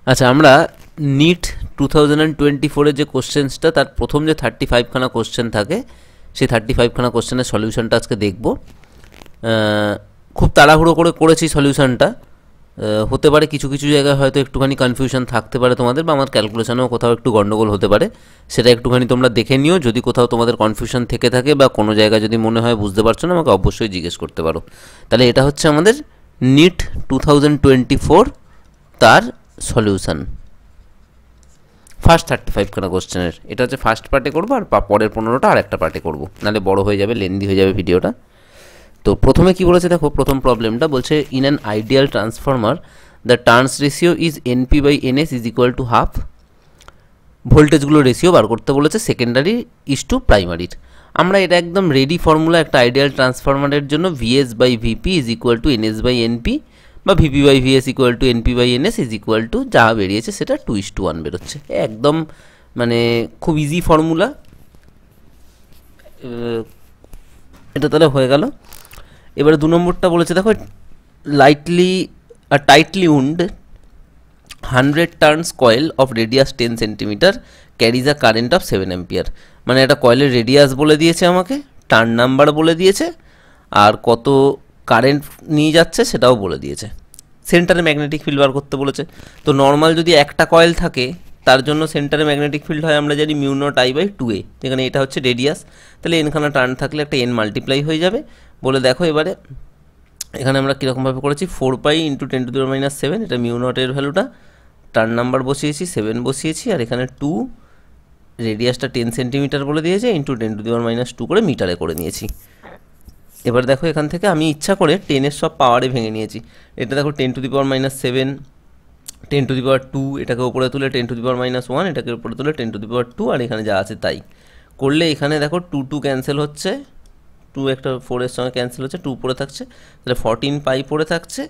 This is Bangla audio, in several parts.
আচ্ছা, আমরা নিট 2024-এর যে কোশ্চেন্সটা, তার প্রথম যে 35খানা কোশ্চেন থাকে, সেই 35খানা কোশ্চেনের সলিউশনটা আজকে দেখব। খুব তাড়াহুড়ো করে করেছি সলিউশনটা, হতে পারে কিছু কিছু জায়গায় হয়তো একটুখানি কনফিউশন থাকতে পারে তোমাদের, বা আমার ক্যালকুলেশনেও কোথাও একটু গন্ডগোল হতে পারে, সেটা একটুখানি তোমরা দেখে নিও। যদি কোথাও তোমাদের কনফিউশন থেকে থাকে বা কোনো জায়গায় যদি মনে হয় বুঝতে পারছো না, আমাকে অবশ্যই জিজ্ঞেস করতে পারো। তাহলে এটা হচ্ছে আমাদের নিট 2024 তার সলিউশন, ফার্স্ট 35খানা কোশ্চেনের। এটা হচ্ছে ফার্স্ট পার্টে করবো, আর পরের 15টা আর একটা পার্টে করবো, নাহলে বড় হয়ে যাবে, লেন্দি হয়ে যাবে ভিডিওটা। তো প্রথমে কি বলেছে দেখো, প্রথম প্রবলেমটা বলছে in an ideal transformer the turns ratio is NP by NS is equal to half. ভোল্টেজগুলো রেশিও বার করতে বলেছে সেকেন্ডারি ইজ টু প্রাইমারির। আমরা এটা একদম রেডি ফর্মুলা একটা আইডিয়াল ট্রান্সফরমারের জন্য, VS by VP is equal to NS by NP, বা VP by VS equal to NP by NS is equal to যা বেরিয়েছে সেটা 2:1 বেরোচ্ছে। একদম মানে খুব ইজি ফর্মুলা। এটা তাহলে হয়ে গেল। এবারে 2 নম্বরটা বলেছে দেখো, tightly wound 100 turns coil of radius 10 centimetre carries a current of 7 ampere. মানে একটা কয়েলের রেডিয়াস বলে দিয়েছে আমাকে, টার্ন নাম্বার বলে দিয়েছে, আর কত কারেন্ট নিয়ে যাচ্ছে সেটাও বলে দিয়েছে। সেন্টারে ম্যাগনেটিক ফিল্ড বার করতে বলেছে। তো নর্মাল যদি একটা কয়েল থাকে, তার জন্য সেন্টারে ম্যাগনেটিক ফিল্ড হয় আমরা জানি μ0I/2a, যেখানে এটা হচ্ছে রেডিয়াস। তাহলে এনখানা টার্ন থাকলে একটা এন মাল্টিপ্লাই হয়ে যাবে বলে দেখো। এবারে এখানে আমরা কীরকমভাবে করেছি, 4π × 10⁻⁷, এটা μ0-এর ভ্যালুটা, টার্ন নাম্বার বসিয়েছি, 7 বসিয়েছি, আর এখানে 2, রেডিয়াসটা 10 সেন্টিমিটার বলে দিয়েছে, ইন্টু 10⁻² করে মিটারে করে নিয়েছি। এবার দেখো এখান থেকে আমি ইচ্ছা করে 10-এর সব পাওয়ারে ভেঙে নিয়েছি। এটা দেখো 10⁻⁷, 10⁻², এটাকে উপরে তুলে 10⁻⁻1, এটাকে উপরে তুলে 10⁻², আর এখানে যা আছে তাই করলে এখানে দেখো 2 ক্যান্সেল হচ্ছে, 2 একটা 4-এর সঙ্গে ক্যান্সেল হচ্ছে, 2 পড়ে থাকছে, তাহলে 14π পড়ে থাকছে,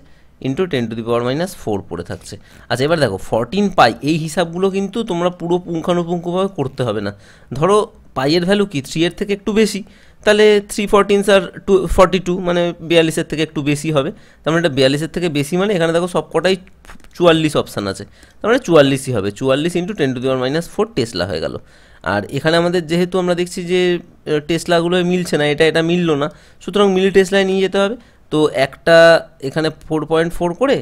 ইন্টু 10⁻⁻4 পড়ে থাকছে। আচ্ছা, এবার দেখো 14π, এই হিসাবগুলো কিন্তু তোমরা পুরো পুঙ্খানুপুঙ্খভাবে করতে হবে না। ধরো পাইয়ের ভ্যালু কি 3-এর থেকে একটু বেশি, তাহলে 3 14 আর 42, মানে 42-এর থেকে একটু বেশি হবে। তার মানে এটা 42-এর থেকে বেশি, মানে এখানে দেখো সব কটাই 44 অপশান আছে, তার মানে 44ই হবে। 44 × 10⁻⁴ টেসলা হয়ে গেল। আর এখানে আমাদের যেহেতু আমরা দেখছি যে টেসলাগুলো মিলছে না, এটা মিললো না, সুতরাং মিলি টেসলায় নিয়ে যেতে হবে। তো একটা এখানে 4.4 করে,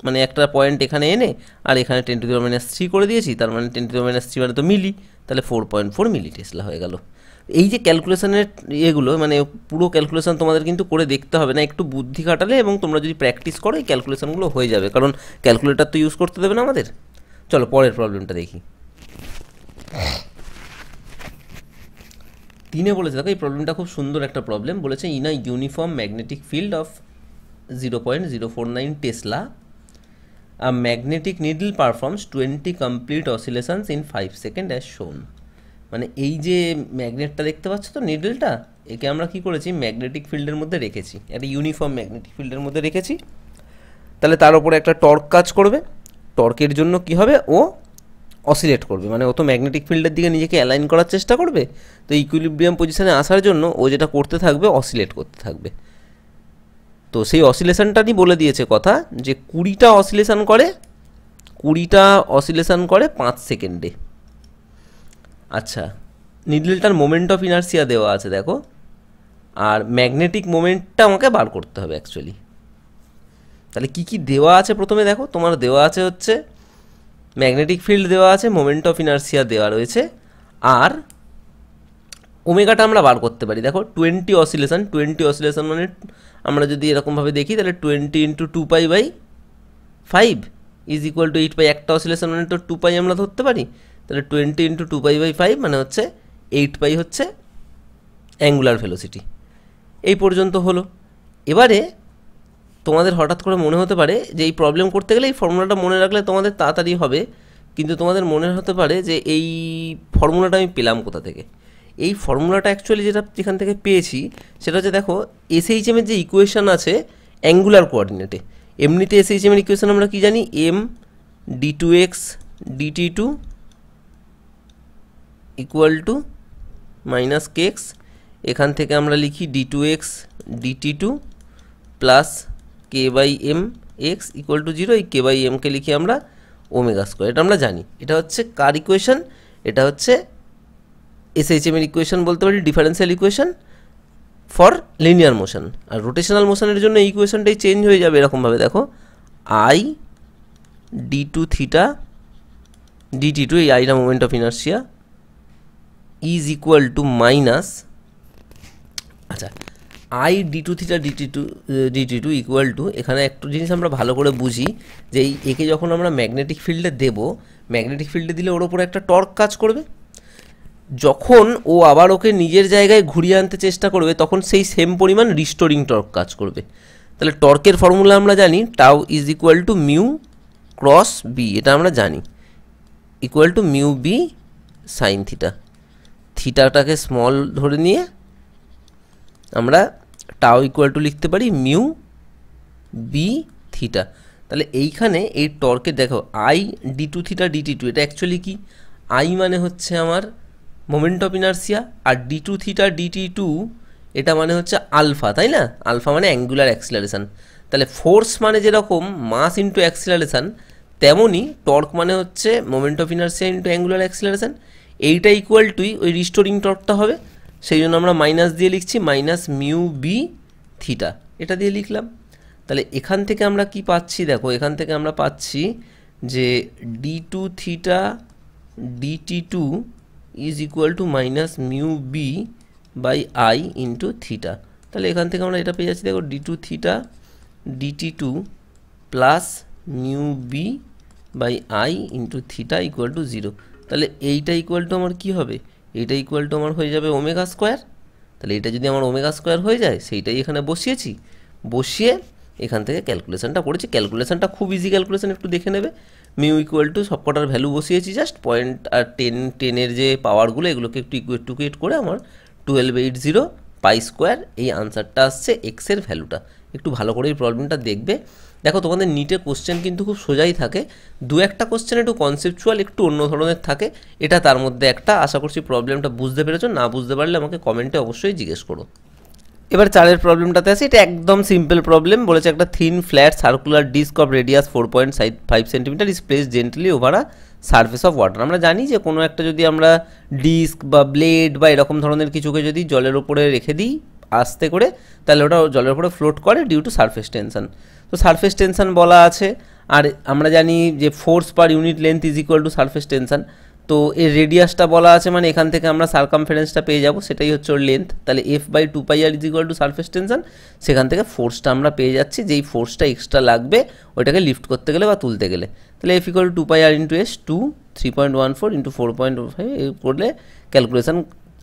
মানে একটা পয়েন্ট এখানে এনে আর এখানে 10⁻³ করে দিয়েছি, তার মানে 10⁻³ মানে তো মিলি, তাহলে 4.4 মিলি টেসলা হয়ে গেল। এই যে ক্যালকুলেশনের এগুলো, মানে পুরো ক্যালকুলেশন তোমাদের কিন্তু করে দেখতে হবে না, একটু বুদ্ধি খাটালে এবং তোমরা যদি প্র্যাকটিস করো এই ক্যালকুলেশনগুলো হয়ে যাবে, কারণ ক্যালকুলেটার তো ইউজ করতে দেবে না আমাদের। চলো পরের প্রবলেমটা দেখি। 3-এ বলেছে দেখো, এই প্রবলেমটা খুব সুন্দর একটা প্রবলেম। বলেছে in a uniform magnetic field of 0.049 Tesla a magnetic needle performs 20 complete অসিলেশনস in 5 second as শোন। মানে এই যে ম্যাগনেটটা দেখতে পাচ্ছ তো, নিডলটা, একে আমরা কি করেছি, ম্যাগনেটিক ফিল্ডের মধ্যে রেখেছি, একটা ইউনিফর্ম ম্যাগনেটিক ফিল্ডের মধ্যে রেখেছি। তাহলে তার উপরে একটা টর্ক কাজ করবে, টর্কের জন্য কি হবে, ও অসিলেট করবে, মানে ও তো ম্যাগনেটিক ফিল্ডের দিকে নিজেকে অ্যালাইন করার চেষ্টা করবে। তো ইকুইলিব্রিয়াম পজিশনে আসার জন্য ও যেটা করতে থাকবে, অসিলেট করতে থাকবে। তো সেই অসিলেশনটা নিয়ে বলে দিয়েছে কথা, যে 20টা অসিলেশন করে 5 সেকেন্ডে। আচ্ছা, নিডলটার মোমেন্ট অফ ইনার্সিয়া দেওয়া আছে দেখো, আর ম্যাগনেটিক মোমেন্টটা আমাকে বার করতে হবে অ্যাকচুয়ালি। তাহলে কি কি দেওয়া আছে প্রথমে দেখো, তোমার দেওয়া আছে হচ্ছে ম্যাগনেটিক ফিল্ড দেওয়া আছে, মোমেন্ট অফ ইনার্সিয়া দেওয়া রয়েছে, আর ওমেগাটা আমরা বার করতে পারি। দেখো 20 অসিলেশন মানে আমরা যদি এরকমভাবে দেখি, তাহলে 20 × 2π/5 ইজ ইকুয়াল টু 8π। একটা অসিলেশন মানে তো 2π আমরা ধরতে পারি, তাহলে 20 × 2π/5 মানে হচ্ছে 8π হচ্ছে অ্যাঙ্গুলার ভেলোসিটি। এই পর্যন্ত হলো। এবারে তোমাদের হঠাৎ করে মনে হতে পারে যে এই প্রবলেম করতে গেলে এই ফর্মুলাটা মনে রাখলে তোমাদের তাড়াতাড়ি হবে, কিন্তু তোমাদের মনে হতে পারে যে এই ফর্মুলাটা আমি পেলাম কোথা থেকে। এই ফর্মুলাটা অ্যাকচুয়ালি যেখান থেকে পেয়েছি সেটা হচ্ছে, দেখো এসএইচএমের যে ইকুয়েশান আছে অ্যাঙ্গুলার কোঅর্ডিনেটে, এমনিতে এসএইচএমের ইকুয়েশান আমরা কি জানি, m d2x dt2 equal to -kx। এখান থেকে আমরা লিখি d2x dt2 plus k/m x equal to 0। এই k/m কে লিখি আমরা ওমেগা স্কোয়ার, এটা আমরা জানি। এটা হচ্ছে কার ইকুয়েশন? এটা হচ্ছে এসএইচএম এর ইকুয়েশন বলতে পারি, differential equation for linear motion. আর রোটেশনাল মোশনের জন্য এই ইকুয়েশনটাই চেঞ্জ হয়ে যাবে এরকমভাবে, দেখো I D two theta DT two, এই আইটা moment of inertia, is equal to minus, আচ্ছা I D two theta DT two equal to, এখানে একটু জিনিস আমরা ভালো করে বুঝি যে এই একে যখন আমরা ম্যাগনেটিক ফিল্ডে দেবো, ম্যাগনেটিক ফিল্ডে দিলে ওর ওপরে একটা টর্ক কাজ করবে, যখন ও আবার ওকে নিজের জায়গায় ঘুরিয়ে আনতে চেষ্টা করবে তখন সেই সেম পরিমাণ রিস্টোরিং টর্ক কাজ করবে। তাহলে টর্কের ফর্মুলা আমরা জানি, tau is equal to mu cross B, এটা আমরা জানি, equal to mu B sine theta. থিটাটাকে স্মল ধরে নিয়ে আমরা টাউ ইকুয়াল টু লিখতে পারি মিউ বি থিটা। তাহলে এইখানে এই টর্কে দেখো I D two theta DT two, এটা অ্যাকচুয়ালি কি, আই মানে হচ্ছে আমার মোমেন্ট অফ ইনার্সিয়া, আর D two theta DT two এটা মানে হচ্ছে আলফা, তাই না? আলফা মানে অ্যাঙ্গুলার অ্যাক্সিলারেশান। তাহলে ফোর্স মানে যেরকম মাস ইন্টু অ্যাক্সিলারেশান, তেমনই টর্ক মানে হচ্ছে moment of inertia into angular acceleration. এইটা ইকুয়াল টুই ওই রিস্টোরিং টর্কটা হবে, সেই জন্য আমরা মাইনাস দিয়ে লিখছি, মাইনাস মিউ বি থিটা, এটা দিয়ে লিখলাম। তাহলে এখান থেকে আমরা কি পাচ্ছি দেখো, এখান থেকে আমরা পাচ্ছি যে D two theta DT two is equal to minus mu B by I into theta. তাহলে এখান থেকে আমরা এটা পেয়ে যাচ্ছি, দেখো D two theta DT two plus mu B by I into theta equal to 0। তাহলে এইটা ইকুয়াল টু আমার কী হবে, এইটা ইকুয়াল টু আমার হয়ে যাবে ওমেগা স্কোয়ার। তাহলে এটা যদি আমার ওমেগা স্কোয়ার হয়ে যায়, সেইটাই এখানে বসিয়েছি, বসিয়ে এখান থেকে ক্যালকুলেশনটা করেছি। ক্যালকুলেশনটা খুব ইজি ক্যালকুলেশন, একটু দেখে নেবে। মিউ ইকুয়াল টু সব কটার ভ্যালু বসিয়েছি, জাস্ট পয়েন্ট আর টেনের যে পাওয়ারগুলো এগুলোকে একটু ইকুয়েট করে আমার 1280 পাই স্কোয়ার, এই আনসারটা আসছে এক্সের ভ্যালুটা। একটু ভালো করে এই প্রবলেমটা দেখবে। দেখো তোমাদের নিটের কোশ্চেন কিন্তু খুব সোজাই থাকে, দু একটা কোশ্চেন একটু কনসেপচুয়াল একটু অন্য ধরনের থাকে, এটা তার মধ্যে একটা। আশা করছি প্রবলেমটা বুঝতে পেরেছো, না বুঝতে পারলে আমাকে কমেন্টে অবশ্যই জিজ্ঞেস করো। এবার 4 প্রবলেমটাতে আছে, এটা একদম সিম্পল প্রবলেম। বলেছে একটা thin flat circular disc of radius 4.5 centimetre is place gently over a surface of water. আমরা জানি যে কোনো একটা যদি আমরা ডিস্ক বা ব্লেড বা এরকম ধরনের কিছুকে যদি জলের ওপরে রেখে দিই আস্তে করে, তাহলে ওটা জলের উপরে ফ্লোট করে ডিউ টু সারফেস টেনশন। তো সারফেস টেনশন বলা আছে, আর আমরা জানি যে force per unit length is equal to surface tension. তো এর রেডিয়াসটা বলা আছে, মানে এখান থেকে আমরা সার্কামফারেন্সটা পেয়ে যাব, সেটাই হচ্ছে ওর লেন্থ। তাহলে F by 2πr is equal to surface tension, সেখান থেকে ফোর্সটা আমরা পেয়ে যাচ্ছি, যেই ফোর্সটা এক্সট্রা লাগবে ওইটাকে লিফট করতে গেলে বা তুলতে গেলে। তাহলে F equal to 2πr into S 3.14 into 4.5 করলে ক্যালকুলেশন।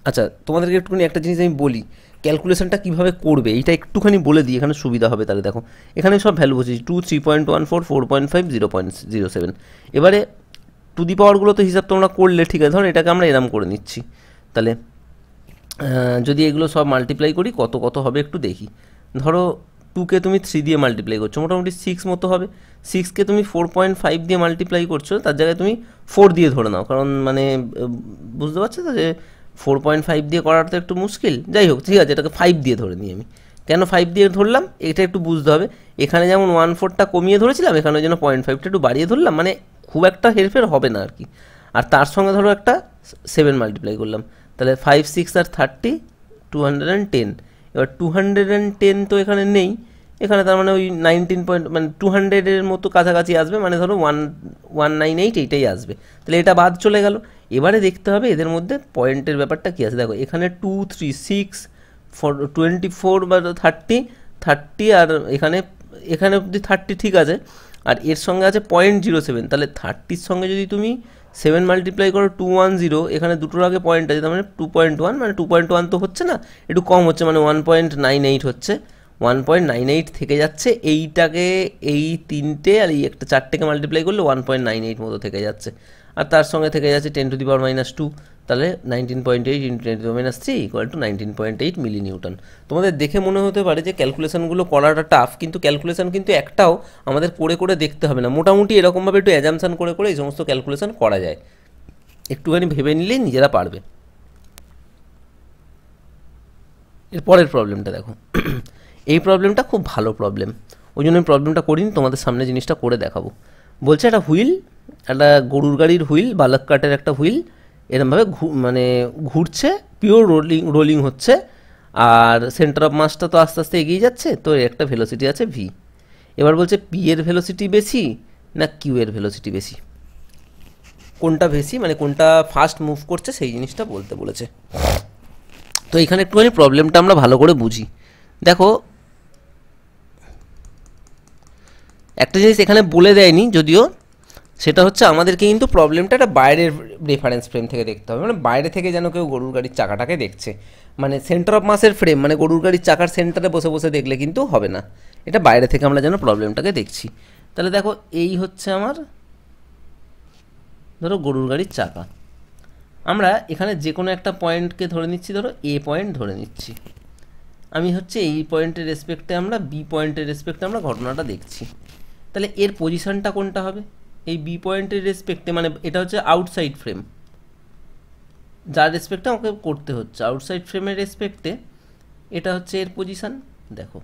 আচ্ছা তোমাদেরকে একটুখানি একটা জিনিস আমি বলি, ক্যালকুলেশনটা কীভাবে করবে এইটা একটুখানি বলে দিই, এখানে সুবিধা হবে। তাহলে দেখো এখানে সব ভ্যালু বসেছি, 2, 3.14, 4.5, 0.07। এবারে টু দি পাওয়ারগুলো তো হিসাব তোমরা করলে, ঠিক আছে, ধরুন এটাকে আমরা এরম করে নিচ্ছি। তাহলে যদি এগুলো সব মাল্টিপ্লাই করি কত কত হবে একটু দেখি। ধরো 2কে তুমি 3 দিয়ে মাল্টিপ্লাই করছো, মোটামুটি 6 মতো হবে। 6কে তুমি 4.5 দিয়ে মাল্টিপ্লাই করছো, তার জায়গায় তুমি 4 দিয়ে ধরে নাও, কারণ মানে বুঝতে পারছো তো যে 4.5 দিয়ে করাটা তো একটু মুশকিল। যাই হোক ঠিক আছে, এটাকে 5 দিয়ে ধরে নিই আমি। কেন 5 দিয়ে ধরলাম এটা একটু বুঝতে হবে। এখানে যেমন 1/4টা কমিয়ে ধরেছিলাম, এখানে যেন 0.5টা একটু বাড়িয়ে ধরলাম, মানে খুব একটা হেরফের হবে না আর কি। আর তার সঙ্গে ধরো একটা 7 মাল্টিপ্লাই করলাম, তাহলে 5, 6 আর 30, 210। এবার 210 তো এখানে নেই, এখানে তার মানে ওই 19 পয়েন্ট, মানে 200-এর মতো কাছাকাছি আসবে, মানে ধরো 198 এইটাই আসবে। তাহলে এটা বাদ চলে গেল। এবারে দেখতে হবে এদের মধ্যে পয়েন্টের ব্যাপারটা কী আছে। দেখো এখানে 2, 3, 6, 24 বা 30, আর এখানে অবধি 30 ঠিক আছে, আর এর সঙ্গে আছে 0.07। তাহলে 30-র সঙ্গে যদি তুমি 7 মাল্টিপ্লাই করো 210, এখানে দুটোর আগে পয়েন্ট আছে, তার মানে 2.1, মানে 2.1 তো হচ্ছে না, একটু কম হচ্ছে, মানে 1.98 হচ্ছে। 1.98 থেকে যাচ্ছে, এইটাকে এই 3টে আর এই একটা 4টেকে মাল্টিপ্লাই করলে 1.98 মতো থেকে যাচ্ছে, আর তার সঙ্গে থেকে যাচ্ছে 10⁻²। তাহলে 19.8 × 10⁻³ ইকুয়াল টু 19.8 মিলি নিউটন। তোমাদের দেখে মনে হতে পারে যে ক্যালকুলেশনগুলো করাটা টাফ, কিন্তু ক্যালকুলেশন কিন্তু একটাও আমাদের করে করে দেখতে হবে না, মোটামুটি এরকমভাবে একটু অ্যাজাম্পশন করে করে এই সমস্ত ক্যালকুলেশন করা যায়, একটুখানি ভেবে নিলেই নিজেরা পারবে। এরপরের প্রবলেমটা দেখো, এই প্রবলেমটা খুব ভালো প্রবলেম, ওই জন্য আমি প্রবলেমটা করিনি, তোমাদের সামনে জিনিসটা করে দেখাবো। বলছে একটা হুইল একটা গরুর গাড়ির হুইল, বালক কাটের একটা হুইল এরমভাবে মানে ঘুরছে, পিওর রোলিং হচ্ছে, আর সেন্টার অফ মাসটা তো আস্তে আস্তে এগিয়ে যাচ্ছে, তো একটা ভেলোসিটি আছে ভি। এবার বলছে পি এর ভেলোসিটি বেশি না কিউ এর ভেলোসিটি বেশি, কোনটা বেশি মানে কোনটা ফাস্ট মুভ করছে সেই জিনিসটা বলতে বলেছে। তো এখানে একটুখানি প্রবলেমটা আমরা ভালো করে বুঝি। দেখো একটা জিনিস এখানে বলে দেয়নি যদিও, সেটা হচ্ছে আমাদেরকে কিন্তু প্রবলেমটা একটা বাইরের রেফারেন্স ফ্রেম থেকে দেখতে হবে, মানে বাইরে থেকে যেন কেউ গরুর গাড়ির চাকাটাকে দেখছে, মানে সেন্টার অফ মাসের ফ্রেম মানে গরুর গাড়ির চাকার সেন্টারে বসে বসে দেখলে কিন্তু হবে না, এটা বাইরে থেকে আমরা যেন প্রবলেমটাকে দেখছি। তাহলে দেখো এই হচ্ছে আমার ধরো গরুর গাড়ির চাকা, আমরা এখানে যে কোনো একটা পয়েন্টকে ধরে নিচ্ছি, ধরো এ পয়েন্ট ধরে নিচ্ছি, আমি হচ্ছে এই পয়েন্টের রেসপেক্টে আমরা বি পয়েন্টের রেসপেক্টে আমরা ঘটনাটা দেখছি। তাহলে এর পজিশনটা কোনটা হবে, এই বি পয়েন্টের রেসপেক্টে, মানে এটা হচ্ছে আউটসাইড ফ্রেম, যার রেসপেক্টে আমাকে করতে হচ্ছে আউটসাইড ফ্রেমের রেসপেক্টে, এটা হচ্ছে এর পজিশন। দেখো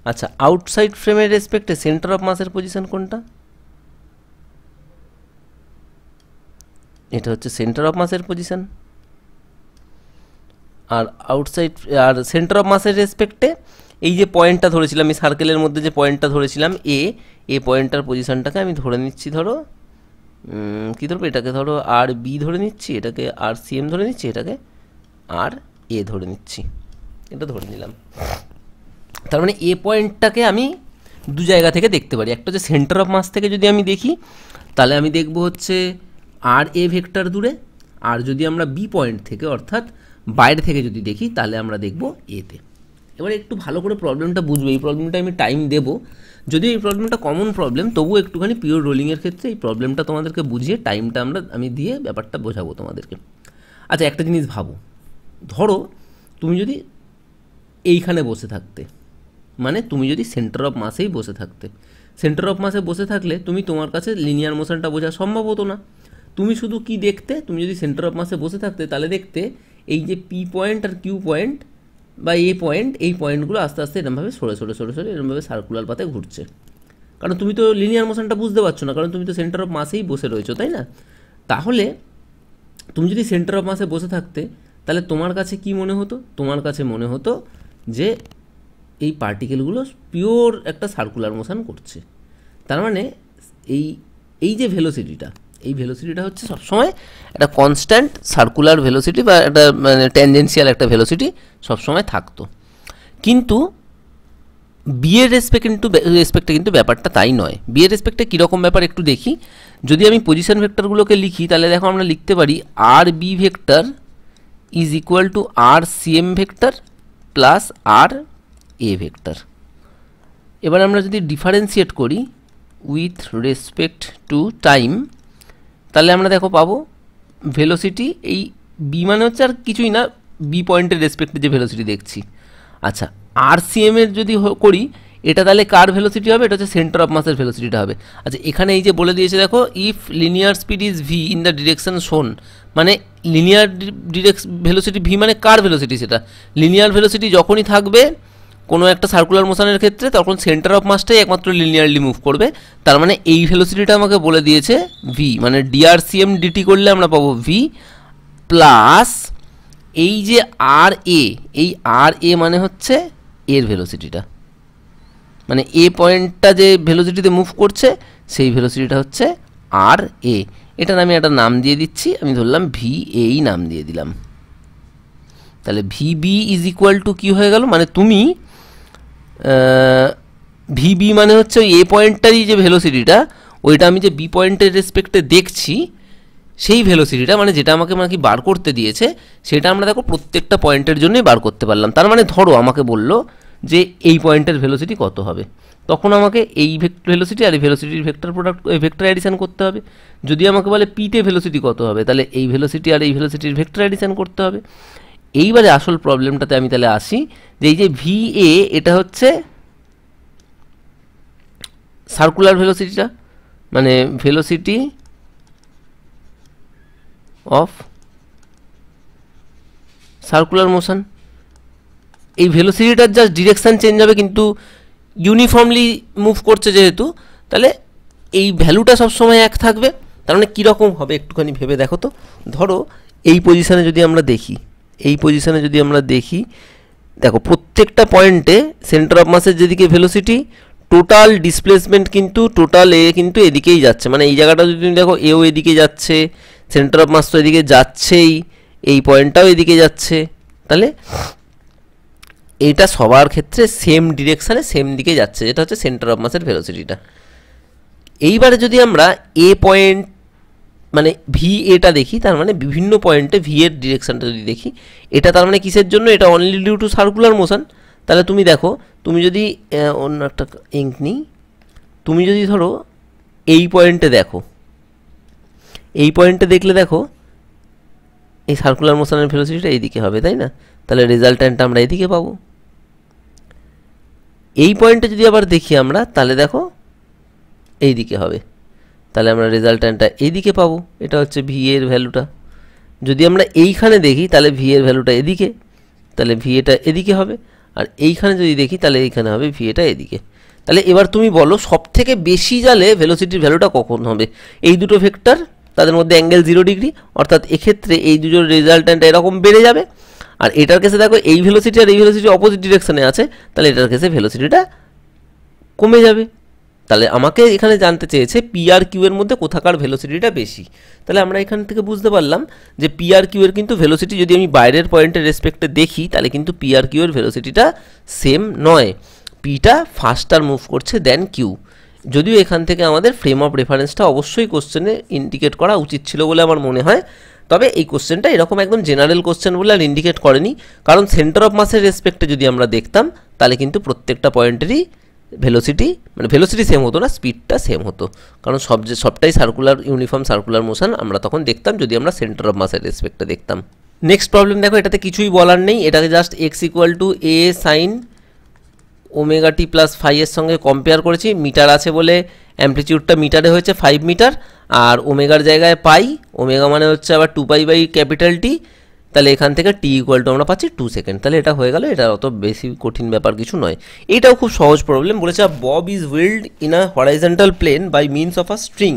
আচ্ছা, আউটসাইড ফ্রেমের রেসপেক্টে সেন্টার অফ মাসের পজিশন কোনটা, এটা হচ্ছে সেন্টার অফ মাসের পজিশন। আর আউটসাইড আর সেন্টার অফ মাসের রেসপেক্টে এই যে পয়েন্টটা ধরেছিলাম, আমি সার্কেলের মধ্যে যে পয়েন্টটা ধরেছিলাম এ পয়েন্টটার পজিশনটাকে আমি ধরে নিচ্ছি, ধরো কী ধরবো, এটাকে ধরো আর বি ধরে নিচ্ছি, এটাকে আর সি এম ধরে নিচ্ছি, এটাকে আর এ ধরে নিচ্ছি, এটা ধরে নিলাম। তার মানে এ পয়েন্টটাকে আমি দু জায়গা থেকে দেখতে পারি, একটা হচ্ছে সেন্টার অফ মাস থেকে যদি আমি দেখি তাহলে আমি দেখব হচ্ছে আর এ ভেক্টর দূরে, আর যদি আমরা বি পয়েন্ট থেকে অর্থাৎ বাইরে থেকে যদি দেখি তাহলে আমরা দেখব এতে। এবারে একটু ভালো করে প্রবলেমটা বুঝবে, এই প্রবলেমটা আমি টাইম দেবো, যদিও এই প্রবলেমটা কমন প্রবলেম তবুও একটুখানি পিওর রোলিংয়ের ক্ষেত্রে এই প্রবলেমটা তোমাদেরকে বুঝিয়ে টাইমটা আমি দিয়ে ব্যাপারটা বোঝাবো তোমাদেরকে। আচ্ছা একটা জিনিস ভাবো, ধরো তুমি যদি এইখানে বসে থাকতে, মানে তুমি যদি সেন্টার অফ মাসেই বসে থাকতে, সেন্টার অফ মাসে বসে থাকলে তোমার কাছে লিনিয়ার মোশনটা বোঝা সম্ভব হতো না, তুমি শুধু কি দেখতে, তুমি যদি সেন্টার অফ মাসে বসে থাকতে তাহলে দেখতে এই যে পি পয়েন্ট আর কিউ পয়েন্ট বা এ পয়েন্ট, এই পয়েন্টগুলো আস্তে আস্তে এরমভাবে সরে এরমভাবে সার্কুলার পাতে ঘুরছে, কারণ তুমি তো লিনিয়ার মোশনটা বুঝতে পারছো না, কারণ তুমি তো সেন্টার অফ মাসেই বসে রয়েছো, তাই না? তাহলে তুমি যদি সেন্টার অফ মাসে বসে থাকতে তাহলে তোমার কাছে কি মনে হতো, তোমার কাছে মনে হতো যে এই পার্টিকেলগুলো পিওর একটা সার্কুলার মোশন করছে। তার মানে এই যে ভেলোসিটিটা, এই ভেলোসিটিটা হচ্ছে সবসময় একটা কনস্ট্যান্ট সার্কুলার ভেলোসিটি বা একটা মানে ট্যানজেন্সিয়াল একটা ভেলোসিটি সবসময় থাকতো। কিন্তু বিয়ের রেসপেক্টে কিন্তু ব্যাপারটা তাই নয়। বিয়ের রেসপেক্টে কীরকম ব্যাপার একটু দেখি, যদি আমি পজিশন ভেক্টরগুলোকে লিখি তাহলে দেখো আমরা লিখতে পারি R B vector is equal to R C M vector plus R A vector. এবার আমরা যদি ডিফারেন্সিয়েট করি উইথ রেসপেক্ট টু টাইম, তাহলে আমরা দেখো পাবো ভেলোসিটি, এই বি মানে হচ্ছে আর কিছুই না, বি পয়েন্টের রেসপেক্টে যে ভেলোসিটি দেখছি। আচ্ছা আর সি এম এর যদি করি এটা তাহলে কার ভেলোসিটি হবে, এটা হচ্ছে সেন্টার অফ মাসের ভেলোসিটিটা হবে। আচ্ছা এখানে এই যে বলে দিয়েছে দেখো, if linear speed is V in the direction শোন, মানে লিনিয়ার ভেলোসিটি ভি মানে কার ভেলোসিটি, সেটা লিনিয়ার ভেলোসিটি যখনই থাকবে কোনো একটা সার্কুলার মোশনের ক্ষেত্রে তখন সেন্টার অফ মাসটাই একমাত্র লিনিয়ারলি মুভ করবে। তার মানে এই ভেলোসিটিটা আমাকে বলে দিয়েছে ভি, মানে ডিআরসিএম ডিটি করলে আমরা পাবো ভি প্লাস এই যে আর এ, এই আর এ মানে হচ্ছে এর ভেলোসিটিটা, মানে এ পয়েন্টটা যে ভেলোসিটিতে মুভ করছে সেই ভেলোসিটিটা হচ্ছে আর এ। এটার আমি একটা নাম দিয়ে দিচ্ছি, আমি ধরলাম ভি এই নাম দিয়ে দিলাম। তাহলে V B is equal to কী হয়ে গেল, মানে তুমি ভিবি মানে হচ্ছে ওই এ পয়েন্টটারই যে ভেলোসিটিটা, ওইটা আমি যে বি পয়েন্টের রেসপেক্টে দেখছি সেই ভেলোসিটিটা, মানে যেটা আমাকে মানে কি বার করতে দিয়েছে সেটা আমরা দেখো প্রত্যেকটা পয়েন্টের জন্যই বার করতে পারলাম। তার মানে ধরো আমাকে বললো যে এই পয়েন্টের ভেলোসিটি কত হবে, তখন আমাকে এই ভেলোসিটি আর এই ভেলোসিটির ভেক্টর অ্যাডিশন করতে হবে। যদি আমাকে বলে পিতে ভেলোসিটি কত হবে, তাহলে এই ভেলোসিটি আর এই ভেলোসিটির ভেক্টর অ্যাডিশন করতে হবে। এইবারে আসল প্রবলেমটাতে আমি তাহলে আসি, যে এই যে ভি এ এটা হচ্ছে সার্কুলার ভেলোসিটিটা, মানে ভেলোসিটি অফ সার্কুলার মোশন। এই ভেলোসিটিটার জাস্ট ডিরেকশান চেঞ্জ হবে কিন্তু ইউনিফর্মলি মুভ করছে যেহেতু, তাহলে এই ভ্যালুটা সবসময় এক থাকবে। তার মানে কীরকম হবে একটুখানি ভেবে দেখো তো। ধরো এই পজিশানে যদি আমরা দেখি, দেখো প্রত্যেকটা পয়েন্টে সেন্টার অফ মাসের যেদিকে ভেলোসিটি, টোটাল ডিসপ্লেসমেন্ট কিন্তু টোটাল এ কিন্তু এদিকেই যাচ্ছে। মানে এই জায়গাটা যদি তুমি দেখো, এও এদিকে যাচ্ছে, সেন্টার অফ মাস তো এদিকে যাচ্ছেই, এই পয়েন্টটাও এদিকে যাচ্ছে। তাহলে এটা সবার ক্ষেত্রে সেম ডিরেকশানে সেম দিকে যাচ্ছে, যেটা হচ্ছে সেন্টার অফ মাসের ভেলোসিটিটা। এইবারে যদি আমরা এ পয়েন্ট মানে ভি এটা দেখি, তার মানে বিভিন্ন পয়েন্টে ভি এর ডিরেকশানটা যদি দেখি, এটা তার মানে কিসের জন্য? এটা only due to circular motion. তাহলে তুমি দেখো, তুমি যদি অন্য একটা ইঙ্ক নিই, তুমি যদি ধরো এই পয়েন্টে দেখো, এই পয়েন্টে দেখলে দেখো এই সার্কুলার মোশনের ভেলোসিটিটা এইদিকে হবে, তাই না? তাহলে রেজাল্ট্যান্টটা আমরা এদিকে পাবো। এই পয়েন্টে যদি আবার দেখি আমরা, তাহলে দেখো এইদিকে হবে, তাহলে আমরা রেজাল্ট্যান্টটা এইদিকে পাবো। এটা হচ্ছে ভি এর ভ্যালুটা। যদি আমরা এইখানে দেখি, তাহলে ভি এর ভ্যালুটা এদিকে, তাহলে ভি এটা এদিকে হবে। আর এইখানে যদি দেখি, তাহলে এইখানে হবে ভি এটা এদিকে। তাহলে এবার তুমি বলো সব থেকে বেশি জালে ভেলোসিটির ভ্যালুটা কখন হবে? এই দুটো ভেক্টর, তাদের মধ্যে অ্যাঙ্গেল 0 ডিগ্রি, অর্থাৎ এক্ষেত্রে এই দুটোর রেজাল্ট্যান্ট এরকম বেড়ে যাবে। আর এটার কেসে দেখো এই ভেলোসিটি আর এই ভেলোসিটি অপোজিট ডিরেকশনে আছে, তাহলে এটার কেসে ভেলোসিটিটা কমে যাবে। তাহলে আমাকে এখানে জানতে চেয়েছে পি আর কিউ এর মধ্যে কোথাকার ভেলোসিটিটা বেশি। তাহলে আমরা এখান থেকে বুঝতে পারলাম যে পি আর কিউ এর কিন্তু ভেলোসিটি যদি আমি বাইরের পয়েন্টের রেসপেক্টে দেখি, তাহলে কিন্তু পি আর কিউ এর ভেলোসিটিটা সেম নয়। পিটা ফাস্টার মুভ করছে দেন কিউ। যদিও এখান থেকে আমাদের ফ্রেম অফ রেফারেন্সটা অবশ্যই কোশ্চেনে ইন্ডিকেট করা উচিত ছিল বলে আমার মনে হয়। তবে এই কোশ্চেনটা এরকম একদম জেনারেল কোশ্চেন বলে আর ইন্ডিকেট করেনি, কারণ সেন্টার অফ মাসের রেসপেক্টে যদি আমরা দেখতাম, তাহলে কিন্তু প্রত্যেকটা পয়েন্টেরই ভেলোসিটি মানে ভেলোসিটি সেম হতো না, স্পিডটা সেম হতো। কারণ সবটাই সার্কুলার ইউনিফর্ম সার্কুলার মোশন আমরা তখন দেখতাম যদি আমরা সেন্টার অফ মাসের রেসপেক্টে দেখতাম। নেক্সট প্রবলেম দেখো, এটাতে কিছুই বলার নেই, এটাকে just X equal to A sine omega T plus ফাইয়ের সঙ্গে কম্পেয়ার করেছি। মিটার আছে বলে অ্যামপ্লিটিউডটা মিটারে হয়েছে 5 মিটার, আর ওমেগার জায়গায় পাই, ওমেগা মানে হচ্ছে আবার 2 পাই বাই ক্যাপিটাল টি। তাহলে এখান থেকে টি ইকুয়াল টু আমরা পাচ্ছি 2 সেকেন্ড। তাহলে এটা হয়ে গেল, এটা অত বেশি কঠিন ব্যাপার কিছু নয়। এটাও খুব সহজ প্রবলেম। বলেছে bob is whirled in a horizontal plane by means of a string